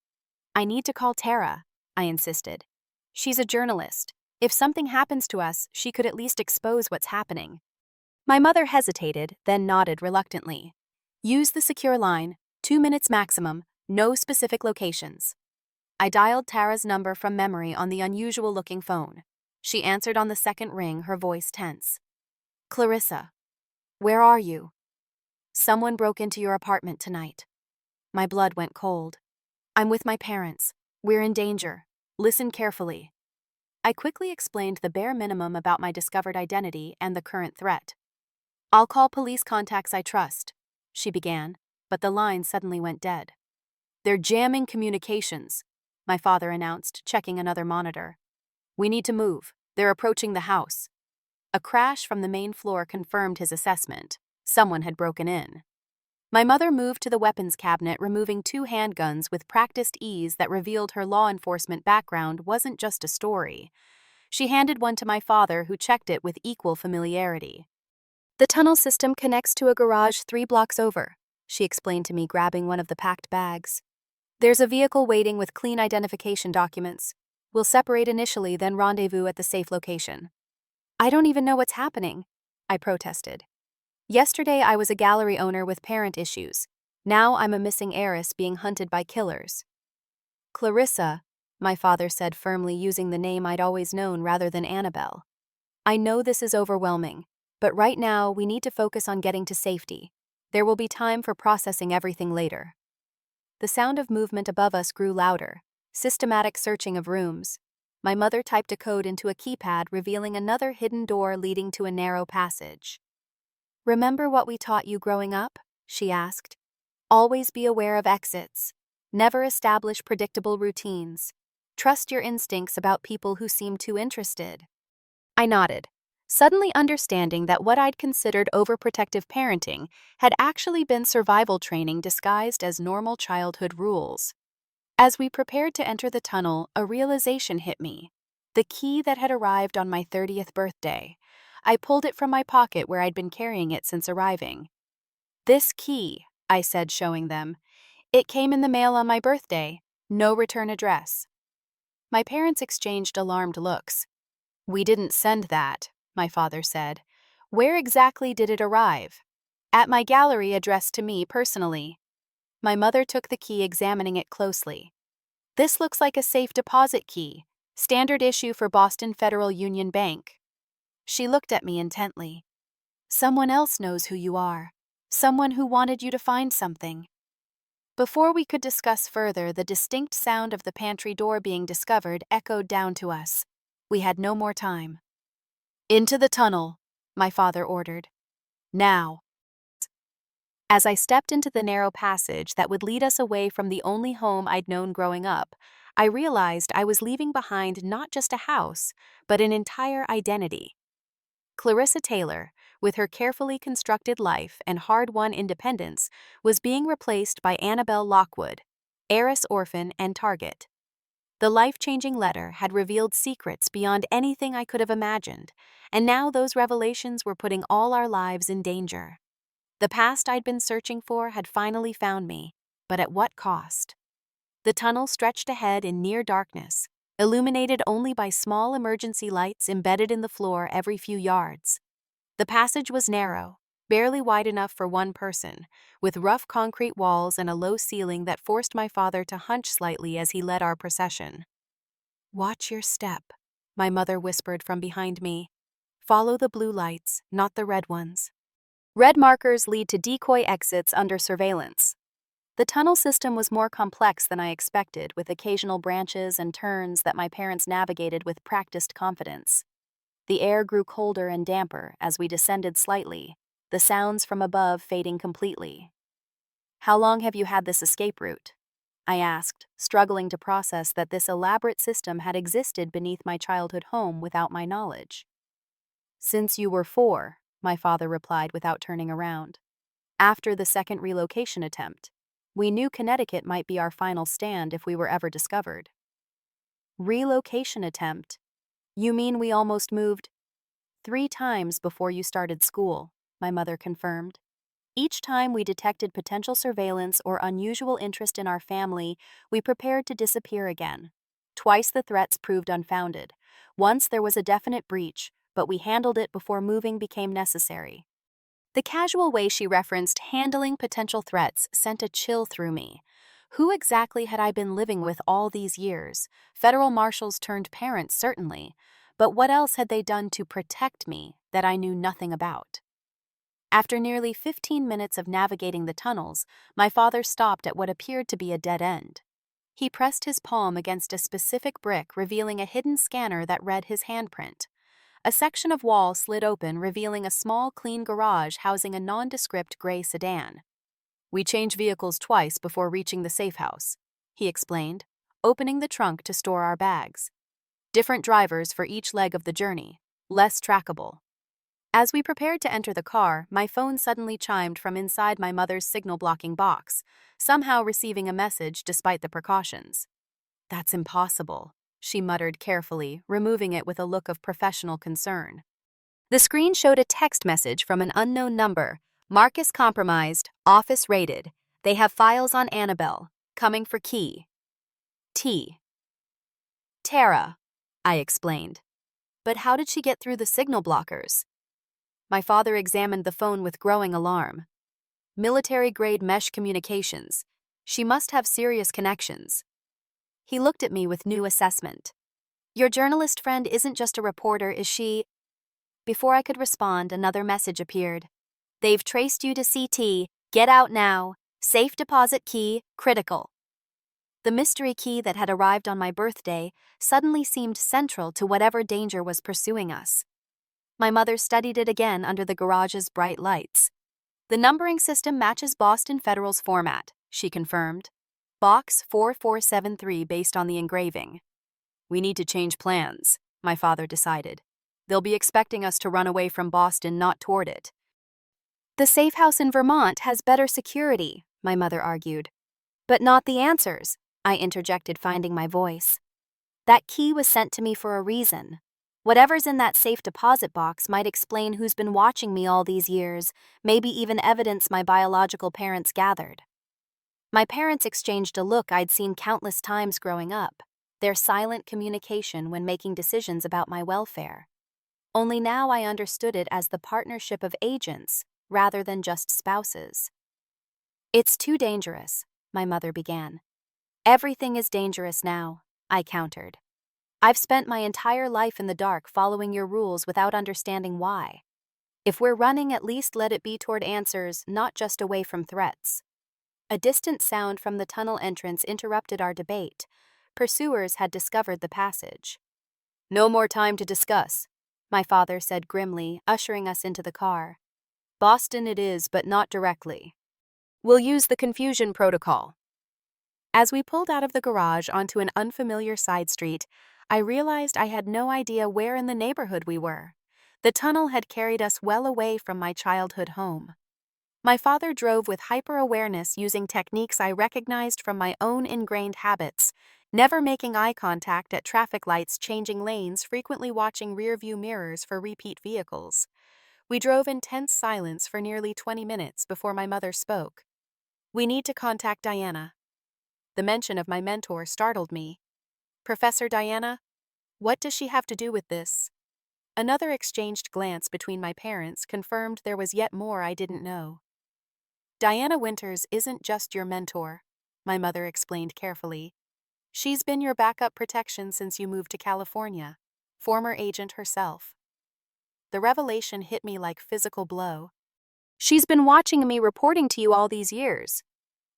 I need to call Tara, I insisted. She's a journalist. If something happens to us, she could at least expose what's happening. My mother hesitated, then nodded reluctantly. Use the secure line, 2 minutes maximum, no specific locations. I dialed Tara's number from memory on the unusual-looking phone. She answered on the second ring, her voice tense. Clarissa, where are you? Someone broke into your apartment tonight. My blood went cold. I'm with my parents. We're in danger. Listen carefully. I quickly explained the bare minimum about my discovered identity and the current threat. I'll call police contacts I trust, she began, but the line suddenly went dead. They're jamming communications, my father announced, checking another monitor. We need to move. They're approaching the house. A crash from the main floor confirmed his assessment. Someone had broken in. My mother moved to the weapons cabinet, removing 2 handguns with practiced ease that revealed her law enforcement background wasn't just a story. She handed one to my father, who checked it with equal familiarity. The tunnel system connects to a garage 3 blocks over, she explained to me, grabbing one of the packed bags. There's a vehicle waiting with clean identification documents. We'll separate initially, then rendezvous at the safe location. I don't even know what's happening, I protested. Yesterday I was a gallery owner with parent issues. Now I'm a missing heiress being hunted by killers. Clarissa, my father said firmly, using the name I'd always known rather than Annabelle. I know this is overwhelming, but right now we need to focus on getting to safety. There will be time for processing everything later. The sound of movement above us grew louder, systematic searching of rooms. My mother typed a code into a keypad, revealing another hidden door leading to a narrow passage. Remember what we taught you growing up? She asked. Always be aware of exits. Never establish predictable routines. Trust your instincts about people who seem too interested. I nodded, suddenly understanding that what I'd considered overprotective parenting had actually been survival training disguised as normal childhood rules. As we prepared to enter the tunnel, a realization hit me. The key that had arrived on my 30th birthday. I pulled it from my pocket where I'd been carrying it since arriving. This key, I said, showing them. It came in the mail on my birthday. No return address. My parents exchanged alarmed looks. We didn't send that, my father said. Where exactly did it arrive? At my gallery addressed to me personally. My mother took the key, examining it closely. This looks like a safe deposit key, standard issue for Boston Federal Union Bank. She looked at me intently. Someone else knows who you are. Someone who wanted you to find something. Before we could discuss further, the distinct sound of the pantry door being discovered echoed down to us. We had no more time. Into the tunnel, my father ordered. Now. As I stepped into the narrow passage that would lead us away from the only home I'd known growing up, I realized I was leaving behind not just a house, but an entire identity. Clarissa Taylor, with her carefully constructed life and hard-won independence, was being replaced by Annabelle Lockwood, heiress, orphan, and target. The life-changing letter had revealed secrets beyond anything I could have imagined, and now those revelations were putting all our lives in danger. The past I'd been searching for had finally found me, but at what cost? The tunnel stretched ahead in near darkness, illuminated only by small emergency lights embedded in the floor every few yards. The passage was narrow, barely wide enough for one person, with rough concrete walls and a low ceiling that forced my father to hunch slightly as he led our procession. Watch your step, my mother whispered from behind me. Follow the blue lights, not the red ones. Red markers lead to decoy exits under surveillance. The tunnel system was more complex than I expected, with occasional branches and turns that my parents navigated with practiced confidence. The air grew colder and damper as we descended slightly, the sounds from above fading completely. How long have you had this escape route? I asked, struggling to process that this elaborate system had existed beneath my childhood home without my knowledge. Since you were 4, my father replied without turning around. After the second relocation attempt, we knew Connecticut might be our final stand if we were ever discovered. Relocation attempt? You mean we almost moved? 3 times before you started school, my mother confirmed. Each time we detected potential surveillance or unusual interest in our family, we prepared to disappear again. Twice the threats proved unfounded. Once there was a definite breach, but we handled it before moving became necessary. The casual way she referenced handling potential threats sent a chill through me. Who exactly had I been living with all these years? Federal marshals turned parents, certainly. But what else had they done to protect me that I knew nothing about? After nearly 15 minutes of navigating the tunnels, my father stopped at what appeared to be a dead end. He pressed his palm against a specific brick, revealing a hidden scanner that read his handprint. A section of wall slid open, revealing a small, clean garage housing a nondescript gray sedan. "We change vehicles twice before reaching the safe house," he explained, opening the trunk to store our bags. "Different drivers for each leg of the journey, less trackable." As we prepared to enter the car, my phone suddenly chimed from inside my mother's signal-blocking box, somehow receiving a message despite the precautions. "That's impossible," she muttered carefully, removing it with a look of professional concern. The screen showed a text message from an unknown number. "Marcus compromised, office raided. They have files on Annabelle. Coming for key. T." "Tara," I explained. "But how did she get through the signal blockers?" My father examined the phone with growing alarm. "Military-grade mesh communications. She must have serious connections." He looked at me with new assessment. "Your journalist friend isn't just a reporter, is she?" Before I could respond, another message appeared. "They've traced you to CT. Get out now. Safe deposit key, critical." The mystery key that had arrived on my birthday suddenly seemed central to whatever danger was pursuing us. My mother studied it again under the garage's bright lights. "The numbering system matches Boston Federal's format," she confirmed. "Box 4473 based on the engraving." "We need to change plans," my father decided. "They'll be expecting us to run away from Boston, not toward it." "The safe house in Vermont has better security," my mother argued. "But not the answers," I interjected, finding my voice. "That key was sent to me for a reason. Whatever's in that safe deposit box might explain who's been watching me all these years, maybe even evidence my biological parents gathered." My parents exchanged a look I'd seen countless times growing up, their silent communication when making decisions about my welfare. Only now I understood it as the partnership of agents rather than just spouses. "It's too dangerous," my mother began. "Everything is dangerous now," I countered. "I've spent my entire life in the dark following your rules without understanding why. If we're running, at least let it be toward answers, not just away from threats." A distant sound from the tunnel entrance interrupted our debate. Pursuers had discovered the passage. "No more time to discuss," my father said grimly, ushering us into the car. "Boston it is, but not directly. We'll use the confusion protocol." As we pulled out of the garage onto an unfamiliar side street, I realized I had no idea where in the neighborhood we were. The tunnel had carried us well away from my childhood home. My father drove with hyper-awareness, using techniques I recognized from my own ingrained habits, never making eye contact at traffic lights, changing lanes, frequently watching rear-view mirrors for repeat vehicles. We drove in tense silence for nearly 20 minutes before my mother spoke. "We need to contact Diana." The mention of my mentor startled me. "Professor Diana? What does she have to do with this?" Another exchanged glance between my parents confirmed there was yet more I didn't know. "Diana Winters isn't just your mentor," my mother explained carefully. "She's been your backup protection since you moved to California, former agent herself." The revelation hit me like physical blow. "She's been watching me, reporting to you all these years."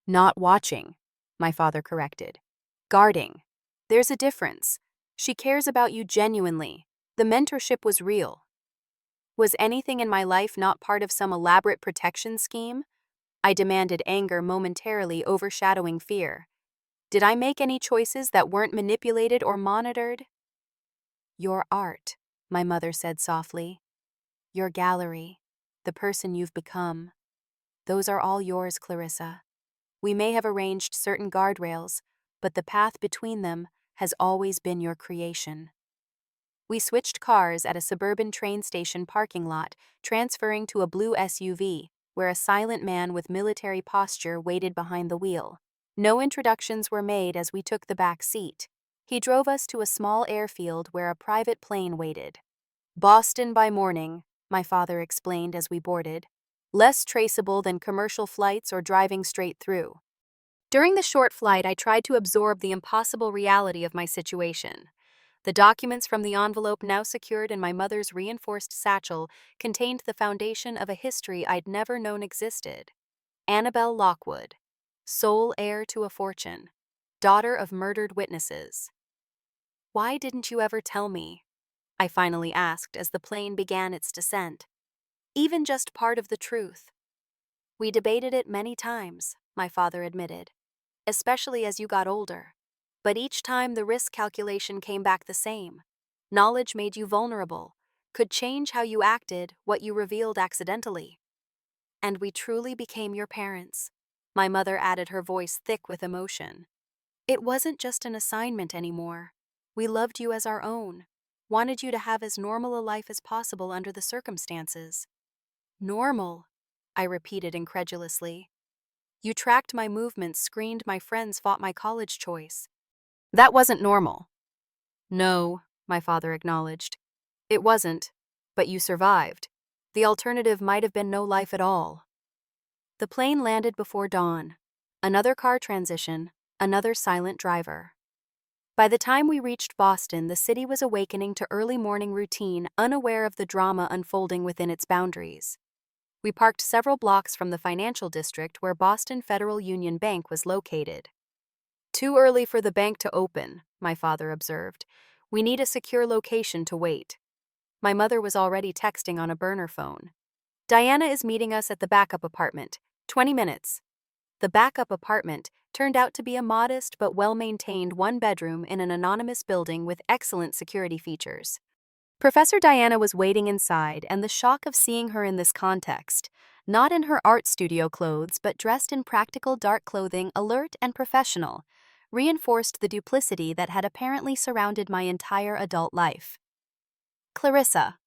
"Not watching," my father corrected. "Guarding. There's a difference. She cares about you genuinely. The mentorship was real." Was anything in my life not part of some elaborate protection scheme? I demanded, anger momentarily overshadowing fear. Did I make any choices that weren't manipulated or monitored? "Your art," my mother said softly. "Your gallery, the person you've become. Those are all yours, Clarissa. We may have arranged certain guardrails, but the path between them has always been your creation." We switched cars at a suburban train station parking lot, transferring to a blue SUV, where a silent man with military posture waited behind the wheel. No introductions were made as we took the back seat. He drove us to a small airfield where a private plane waited. Boston by morning, my father explained as we boarded. Less traceable than commercial flights or driving straight through. During the short flight, I tried to absorb the impossible reality of my situation. The documents from the envelope now secured in my mother's reinforced satchel contained the foundation of a history I'd never known existed. Annabelle Lockwood, sole heir to a fortune, daughter of murdered witnesses. "Why didn't you ever tell me?" I finally asked as the plane began its descent. "Even just part of the truth." "We debated it many times," my father admitted, "especially as you got older. But each time the risk calculation came back the same. Knowledge made you vulnerable, could change how you acted, what you revealed accidentally. And we truly became your parents." My mother added, her voice thick with emotion. "It wasn't just an assignment anymore. We loved you as our own, wanted you to have as normal a life as possible under the circumstances." "Normal," I repeated incredulously. "You tracked my movements, screened my friends, fought my college choice." "That wasn't normal." "No," my father acknowledged. "It wasn't, but you survived. The alternative might have been no life at all." The plane landed before dawn. Another car transition, another silent driver. By the time we reached Boston, the city was awakening to early morning routine, unaware of the drama unfolding within its boundaries. We parked several blocks from the financial district where Boston Federal Union Bank was located. "Too early for the bank to open," my father observed. "We need a secure location to wait." My mother was already texting on a burner phone. "Diana is meeting us at the backup apartment. 20 minutes. The backup apartment turned out to be a modest but well-maintained one-bedroom in an anonymous building with excellent security features. Professor Diana was waiting inside, and the shock of seeing her in this context, not in her art studio clothes but dressed in practical dark clothing, alert and professional, reinforced the duplicity that had apparently surrounded my entire adult life. "Clarissa."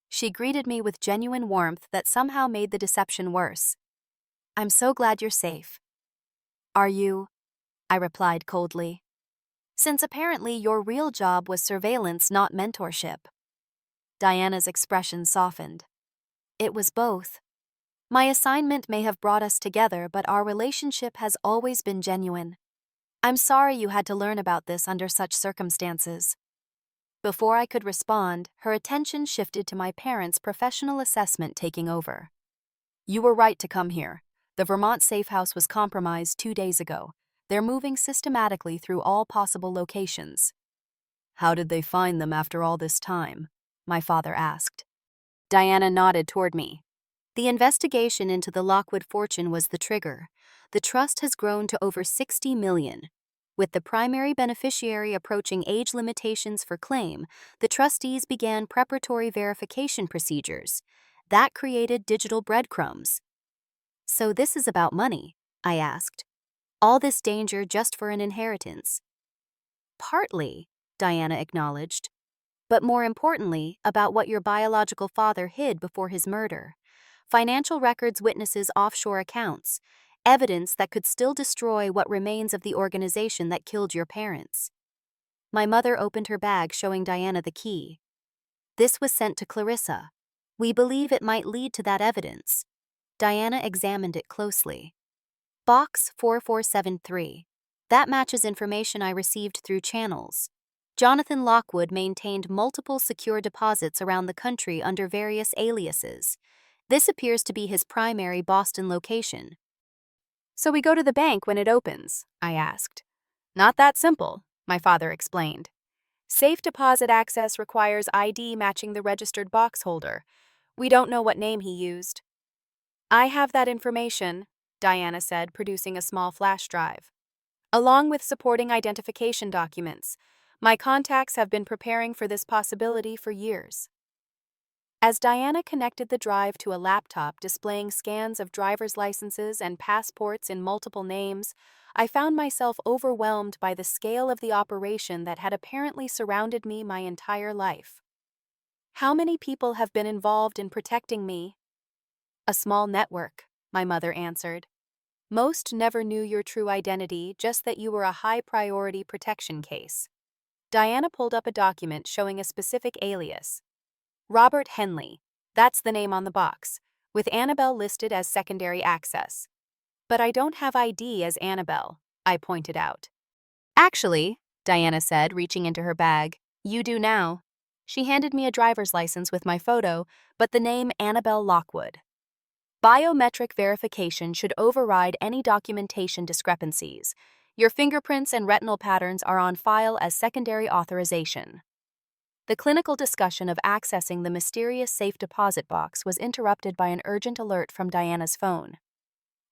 She greeted me with genuine warmth that somehow made the deception worse. "I'm so glad you're safe." "Are you?" I replied coldly. "Since apparently your real job was surveillance, not mentorship." Diana's expression softened. "It was both. My assignment may have brought us together, but our relationship has always been genuine. I'm sorry you had to learn about this under such circumstances." Before I could respond, her attention shifted to my parents' professional assessment taking over. "You were right to come here. The Vermont safe house was compromised 2 days ago. They're moving systematically through all possible locations." "How did they find them after all this time?" my father asked. Diana nodded toward me. "The investigation into the Lockwood fortune was the trigger. The trust has grown to over 60 million. With the primary beneficiary approaching age limitations for claim, the trustees began preparatory verification procedures. That created digital breadcrumbs." "So this is about money?" I asked. "All this danger just for an inheritance?" "Partly," Diana acknowledged, "but more importantly, about what your biological father hid before his murder. Financial records, witnesses, offshore accounts, evidence that could still destroy what remains of the organization that killed your parents." My mother opened her bag, showing Diana the key. "This was sent to Clarissa. We believe it might lead to that evidence." Diana examined it closely. "Box 4473. That matches information I received through channels. Jonathan Lockwood maintained multiple secure deposits around the country under various aliases. This appears to be his primary Boston location." "So we go to the bank when it opens?" I asked. "Not that simple," my father explained. "Safe deposit access requires ID matching the registered box holder. We don't know what name he used." "I have that information," Diana said, producing a small flash drive, "along with supporting identification documents. My contacts have been preparing for this possibility for years." As Diana connected the drive to a laptop displaying scans of driver's licenses and passports in multiple names, I found myself overwhelmed by the scale of the operation that had apparently surrounded me my entire life. How many people have been involved in protecting me? A small network, my mother answered. Most never knew your true identity, just that you were a high-priority protection case. Diana pulled up a document showing a specific alias. Robert Henley, that's the name on the box, with Annabelle listed as secondary access. But I don't have ID as Annabelle, I pointed out. Actually, Diana said, reaching into her bag, you do now. She handed me a driver's license with my photo, but the name Annabelle Lockwood. Biometric verification should override any documentation discrepancies. Your fingerprints and retinal patterns are on file as secondary authorization. The clinical discussion of accessing the mysterious safe deposit box was interrupted by an urgent alert from Diana's phone.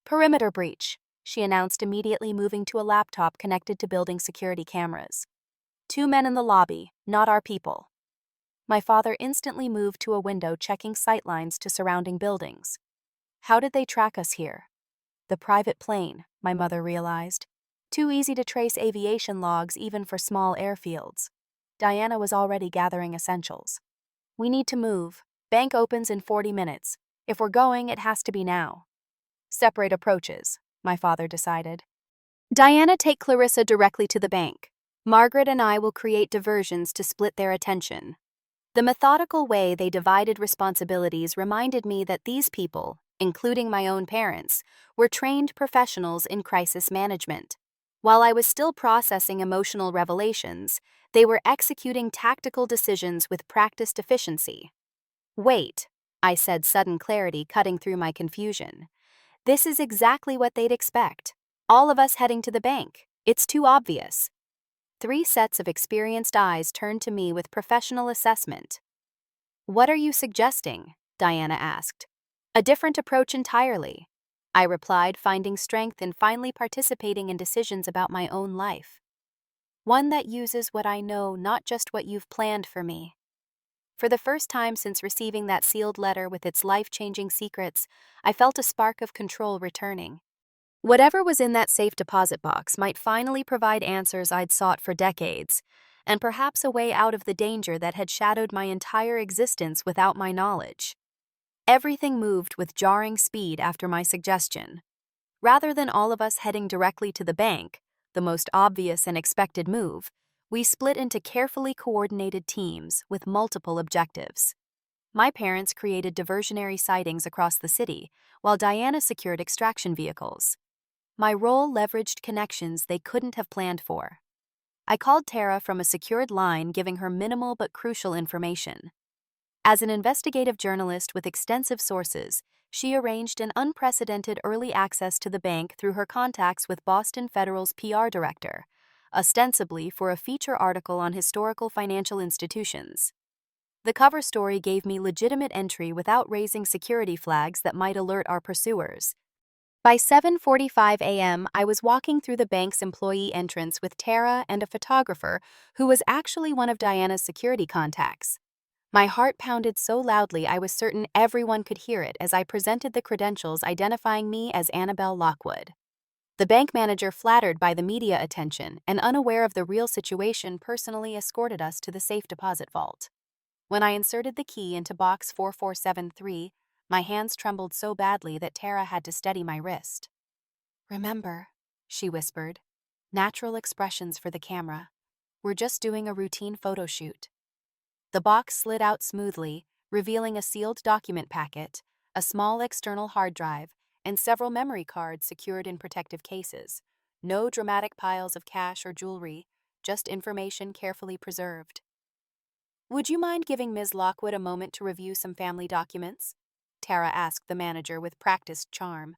Perimeter breach, she announced, immediately moving to a laptop connected to building security cameras. 2 men in the lobby, not our people. My father instantly moved to a window, checking sightlines to surrounding buildings. How did they track us here? The private plane, my mother realized. Too easy to trace aviation logs even for small airfields. Diana was already gathering essentials. We need to move. Bank opens in 40 minutes. If we're going, it has to be now. Separate approaches, my father decided. Diana, take Clarissa directly to the bank. Margaret and I will create diversions to split their attention. The methodical way they divided responsibilities reminded me that these people, including my own parents, were trained professionals in crisis management. While I was still processing emotional revelations, they were executing tactical decisions with practiced efficiency. Wait, I said, sudden clarity cutting through my confusion. This is exactly what they'd expect. All of us heading to the bank. It's too obvious. 3 sets of experienced eyes turned to me with professional assessment. What are you suggesting? Diana asked. A different approach entirely, I replied, finding strength in finally participating in decisions about my own life. One that uses what I know, not just what you've planned for me. For the first time since receiving that sealed letter with its life-changing secrets, I felt a spark of control returning. Whatever was in that safe deposit box might finally provide answers I'd sought for decades, and perhaps a way out of the danger that had shadowed my entire existence without my knowledge. Everything moved with jarring speed after my suggestion. Rather than all of us heading directly to the bank, the most obvious and expected move, we split into carefully coordinated teams with multiple objectives. My parents created diversionary sightings across the city, while Diana secured extraction vehicles. My role leveraged connections they couldn't have planned for. I called Tara from a secured line, giving her minimal but crucial information. As an investigative journalist with extensive sources, she arranged an unprecedented early access to the bank through her contacts with Boston Federal's PR director, ostensibly for a feature article on historical financial institutions. The cover story gave me legitimate entry without raising security flags that might alert our pursuers. By 7:45 a.m., I was walking through the bank's employee entrance with Tara and a photographer who was actually one of Diana's security contacts. My heart pounded so loudly I was certain everyone could hear it as I presented the credentials identifying me as Annabelle Lockwood. The bank manager, flattered by the media attention and unaware of the real situation, personally escorted us to the safe deposit vault. When I inserted the key into box 4473, my hands trembled so badly that Tara had to steady my wrist. Remember, she whispered, natural expressions for the camera. We're just doing a routine photo shoot. The box slid out smoothly, revealing a sealed document packet, a small external hard drive, and several memory cards secured in protective cases. No dramatic piles of cash or jewelry, just information carefully preserved. Would you mind giving Ms. Lockwood a moment to review some family documents? Tara asked the manager with practiced charm.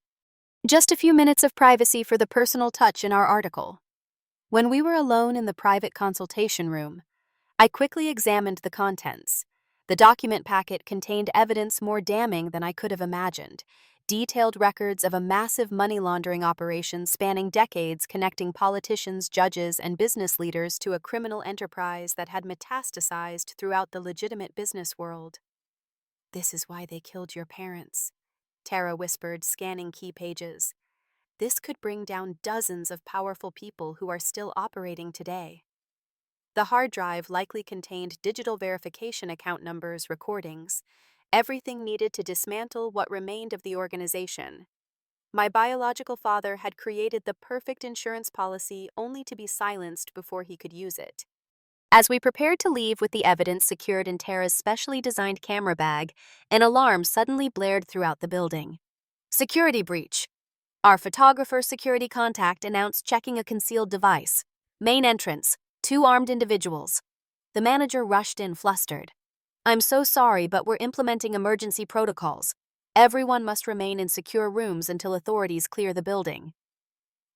Just a few minutes of privacy for the personal touch in our article. When we were alone in the private consultation room, I quickly examined the contents. The document packet contained evidence more damning than I could have imagined. Detailed records of a massive money laundering operation spanning decades, connecting politicians, judges, and business leaders to a criminal enterprise that had metastasized throughout the legitimate business world. This is why they killed your parents, Tara whispered, scanning key pages. This could bring down dozens of powerful people who are still operating today. The hard drive likely contained digital verification account numbers, recordings, everything needed to dismantle what remained of the organization. My biological father had created the perfect insurance policy only to be silenced before he could use it. As we prepared to leave with the evidence secured in Tara's specially designed camera bag, an alarm suddenly blared throughout the building. Security breach. Our photographer security contact announced checking a concealed device. Main entrance, 2 armed individuals. The manager rushed in flustered. I'm so sorry, but we're implementing emergency protocols. Everyone must remain in secure rooms until authorities clear the building.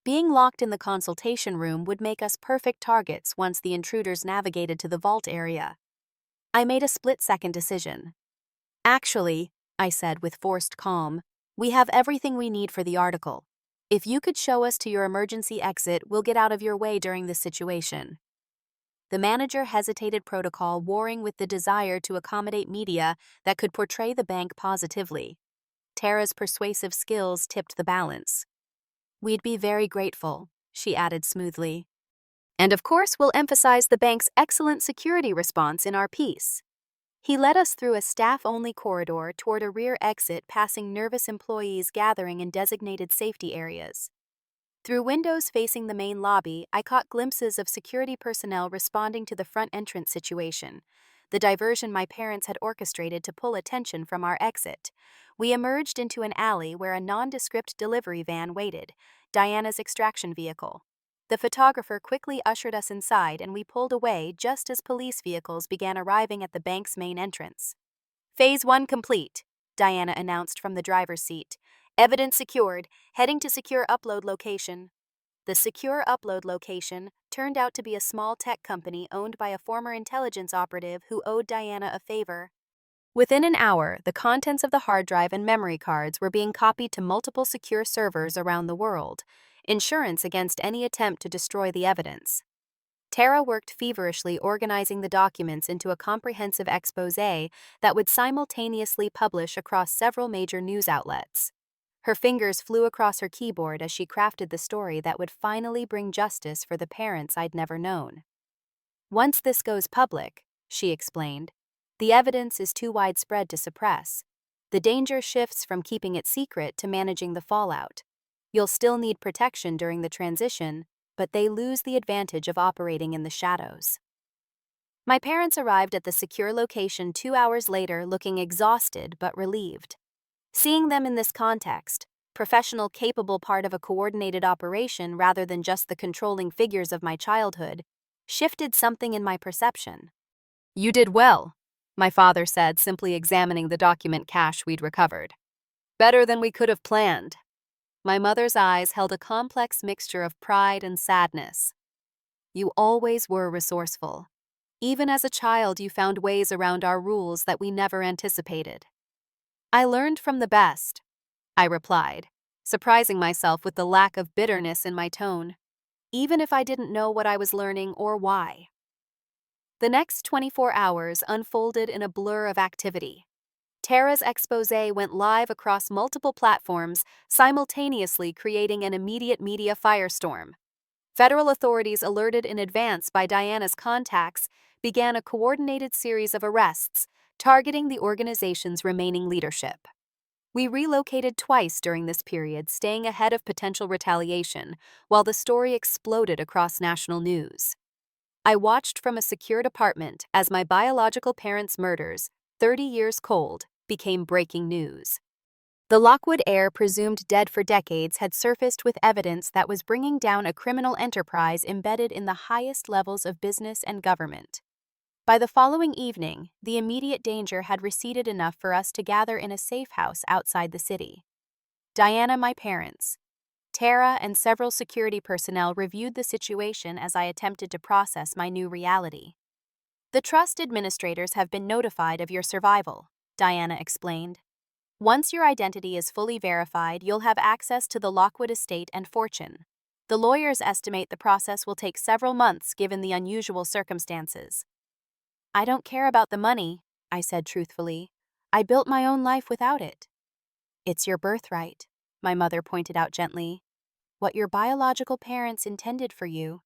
Being locked in the consultation room would make us perfect targets once the intruders navigated to the vault area. I made a split-second decision. Actually, I said with forced calm, we have everything we need for the article. If you could show us to your emergency exit, we'll get out of your way during this situation. The manager hesitated, protocol warring with the desire to accommodate media that could portray the bank positively. Tara's persuasive skills tipped the balance. We'd be very grateful, she added smoothly. And of course, we'll emphasize the bank's excellent security response in our piece. He led us through a staff-only corridor toward a rear exit, passing nervous employees gathering in designated safety areas. Through windows facing the main lobby, I caught glimpses of security personnel responding to the front entrance situation, the diversion my parents had orchestrated to pull attention from our exit. We emerged into an alley where a nondescript delivery van waited, Diana's extraction vehicle. The photographer quickly ushered us inside and we pulled away just as police vehicles began arriving at the bank's main entrance. Phase 1 complete, Diana announced from the driver's seat. Evidence secured, heading to secure upload location. The secure upload location turned out to be a small tech company owned by a former intelligence operative who owed Diana a favor. Within an hour, the contents of the hard drive and memory cards were being copied to multiple secure servers around the world, insurance against any attempt to destroy the evidence. Tara worked feverishly organizing the documents into a comprehensive exposé that would simultaneously publish across several major news outlets. Her fingers flew across her keyboard as she crafted the story that would finally bring justice for the parents I'd never known. Once this goes public, she explained, the evidence is too widespread to suppress. The danger shifts from keeping it secret to managing the fallout. You'll still need protection during the transition, but they lose the advantage of operating in the shadows. My parents arrived at the secure location 2 hours later, looking exhausted but relieved. Seeing them in this context, professional, capable part of a coordinated operation rather than just the controlling figures of my childhood, shifted something in my perception. You did well, my father said, simply examining the document cache we'd recovered. Better than we could have planned. My mother's eyes held a complex mixture of pride and sadness. You always were resourceful. Even as a child, you found ways around our rules that we never anticipated. I learned from the best, I replied, surprising myself with the lack of bitterness in my tone, even if I didn't know what I was learning or why. The next 24 hours unfolded in a blur of activity. Tara's exposé went live across multiple platforms, simultaneously creating an immediate media firestorm. Federal authorities, alerted in advance by Diana's contacts, began a coordinated series of arrests, targeting the organization's remaining leadership. We relocated twice during this period, staying ahead of potential retaliation, while the story exploded across national news. I watched from a secured apartment as my biological parents' murders, 30 years cold, became breaking news. The Lockwood heir, presumed dead for decades, had surfaced with evidence that was bringing down a criminal enterprise embedded in the highest levels of business and government. By the following evening, the immediate danger had receded enough for us to gather in a safe house outside the city. Diana, my parents, Tara, and several security personnel reviewed the situation as I attempted to process my new reality. The trust administrators have been notified of your survival, Diana explained. Once your identity is fully verified, you'll have access to the Lockwood estate and fortune. The lawyers estimate the process will take several months given the unusual circumstances. I don't care about the money, I said truthfully. I built my own life without it. It's your birthright, my mother pointed out gently. What your biological parents intended for you.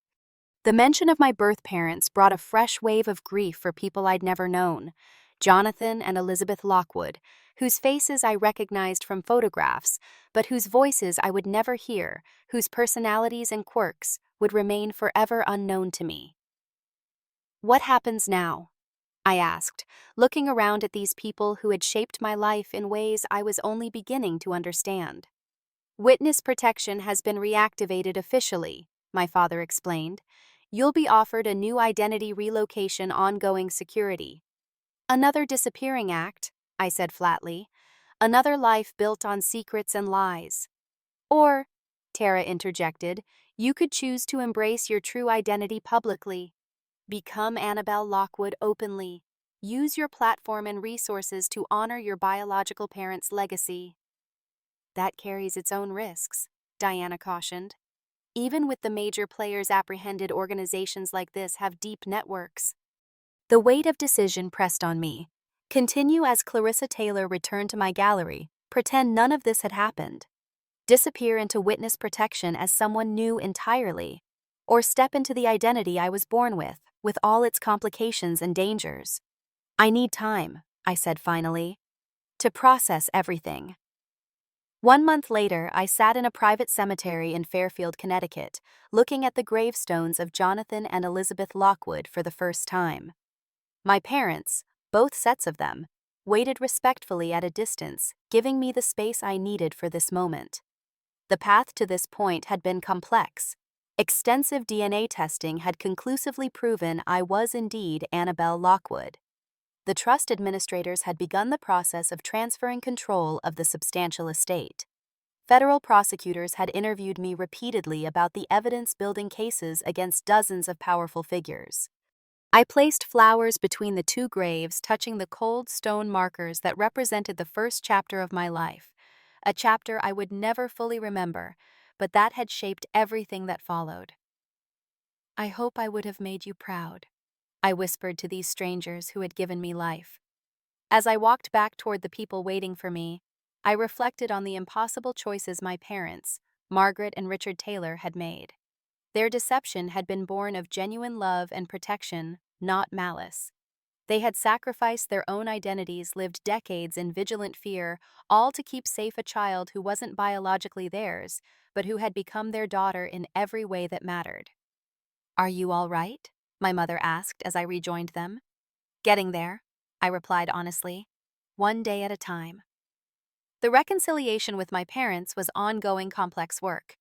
The mention of my birth parents brought a fresh wave of grief for people I'd never known, Jonathan and Elizabeth Lockwood, whose faces I recognized from photographs, but whose voices I would never hear, whose personalities and quirks would remain forever unknown to me. What happens now? I asked, looking around at these people who had shaped my life in ways I was only beginning to understand. Witness protection has been reactivated officially, my father explained. You'll be offered a new identity relocation ongoing security. Another disappearing act, I said flatly. Another life built on secrets and lies. Or, Tara interjected, you could choose to embrace your true identity publicly. Become Annabelle Lockwood openly. Use your platform and resources to honor your biological parents' legacy. That carries its own risks, Diana cautioned. Even with the major players apprehended, organizations like this have deep networks. The weight of decision pressed on me. Continue as Clarissa Taylor returned to my gallery, pretend none of this had happened. Disappear into witness protection as someone new entirely. Or step into the identity I was born with all its complications and dangers. I need time, I said finally, to process everything. 1 month later, I sat in a private cemetery in Fairfield, Connecticut, looking at the gravestones of Jonathan and Elizabeth Lockwood for the first time. My parents, both sets of them, waited respectfully at a distance, giving me the space I needed for this moment. The path to this point had been complex. Extensive DNA testing had conclusively proven I was indeed Annabelle Lockwood. The trust administrators had begun the process of transferring control of the substantial estate. Federal prosecutors had interviewed me repeatedly about the evidence-building cases against dozens of powerful figures. I placed flowers between the two graves, touching the cold stone markers that represented the first chapter of my life, a chapter I would never fully remember, but that had shaped everything that followed. I hope I would have made you proud, I whispered to these strangers who had given me life. As I walked back toward the people waiting for me, I reflected on the impossible choices my parents, Margaret and Richard Taylor, had made. Their deception had been born of genuine love and protection, not malice. They had sacrificed their own identities, lived decades in vigilant fear, all to keep safe a child who wasn't biologically theirs, but who had become their daughter in every way that mattered. "Are you all right?" my mother asked as I rejoined them. "Getting there," I replied honestly. "One day at a time." The reconciliation with my parents was ongoing complex work.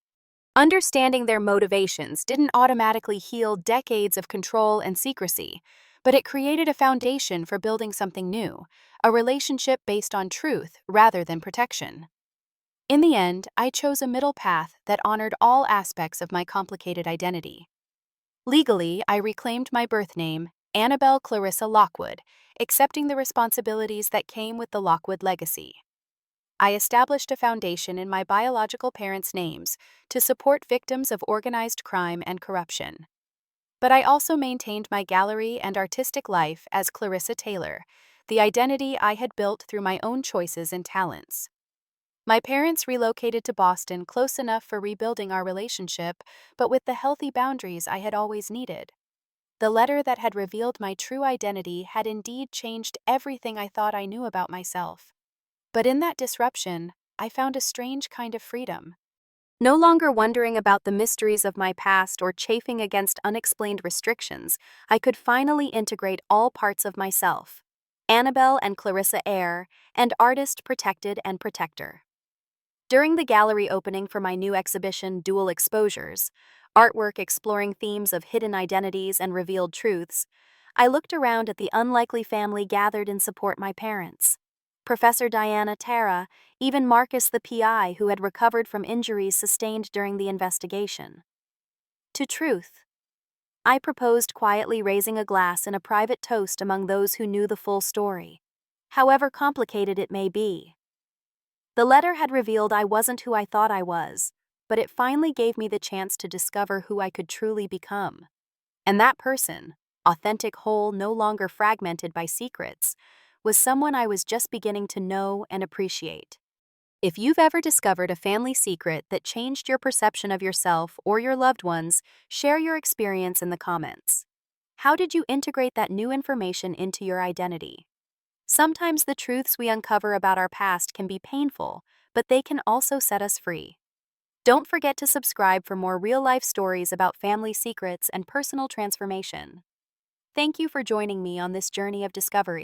Understanding their motivations didn't automatically heal decades of control and secrecy, but it created a foundation for building something new, a relationship based on truth rather than protection. In the end, I chose a middle path that honored all aspects of my complicated identity. Legally, I reclaimed my birth name, Annabelle Clarissa Lockwood, accepting the responsibilities that came with the Lockwood legacy. I established a foundation in my biological parents' names to support victims of organized crime and corruption. But I also maintained my gallery and artistic life as Clarissa Taylor, the identity I had built through my own choices and talents. My parents relocated to Boston close enough for rebuilding our relationship, but with the healthy boundaries I had always needed. The letter that had revealed my true identity had indeed changed everything I thought I knew about myself. But in that disruption, I found a strange kind of freedom. No longer wondering about the mysteries of my past or chafing against unexplained restrictions, I could finally integrate all parts of myself, Annabelle and Clarissa Eyre, and artist protected and protector. During the gallery opening for my new exhibition, Dual Exposures, artwork exploring themes of hidden identities and revealed truths, I looked around at the unlikely family gathered in support my parents. Professor Diana, Tara, even Marcus the PI who had recovered from injuries sustained during the investigation. To truth, I proposed quietly raising a glass in a private toast among those who knew the full story, however complicated it may be. The letter had revealed I wasn't who I thought I was, but it finally gave me the chance to discover who I could truly become. And that person, authentic, whole, no longer fragmented by secrets, was someone I was just beginning to know and appreciate. If you've ever discovered a family secret that changed your perception of yourself or your loved ones, share your experience in the comments. How did you integrate that new information into your identity? Sometimes the truths we uncover about our past can be painful, but they can also set us free. Don't forget to subscribe for more real-life stories about family secrets and personal transformation. Thank you for joining me on this journey of discovery.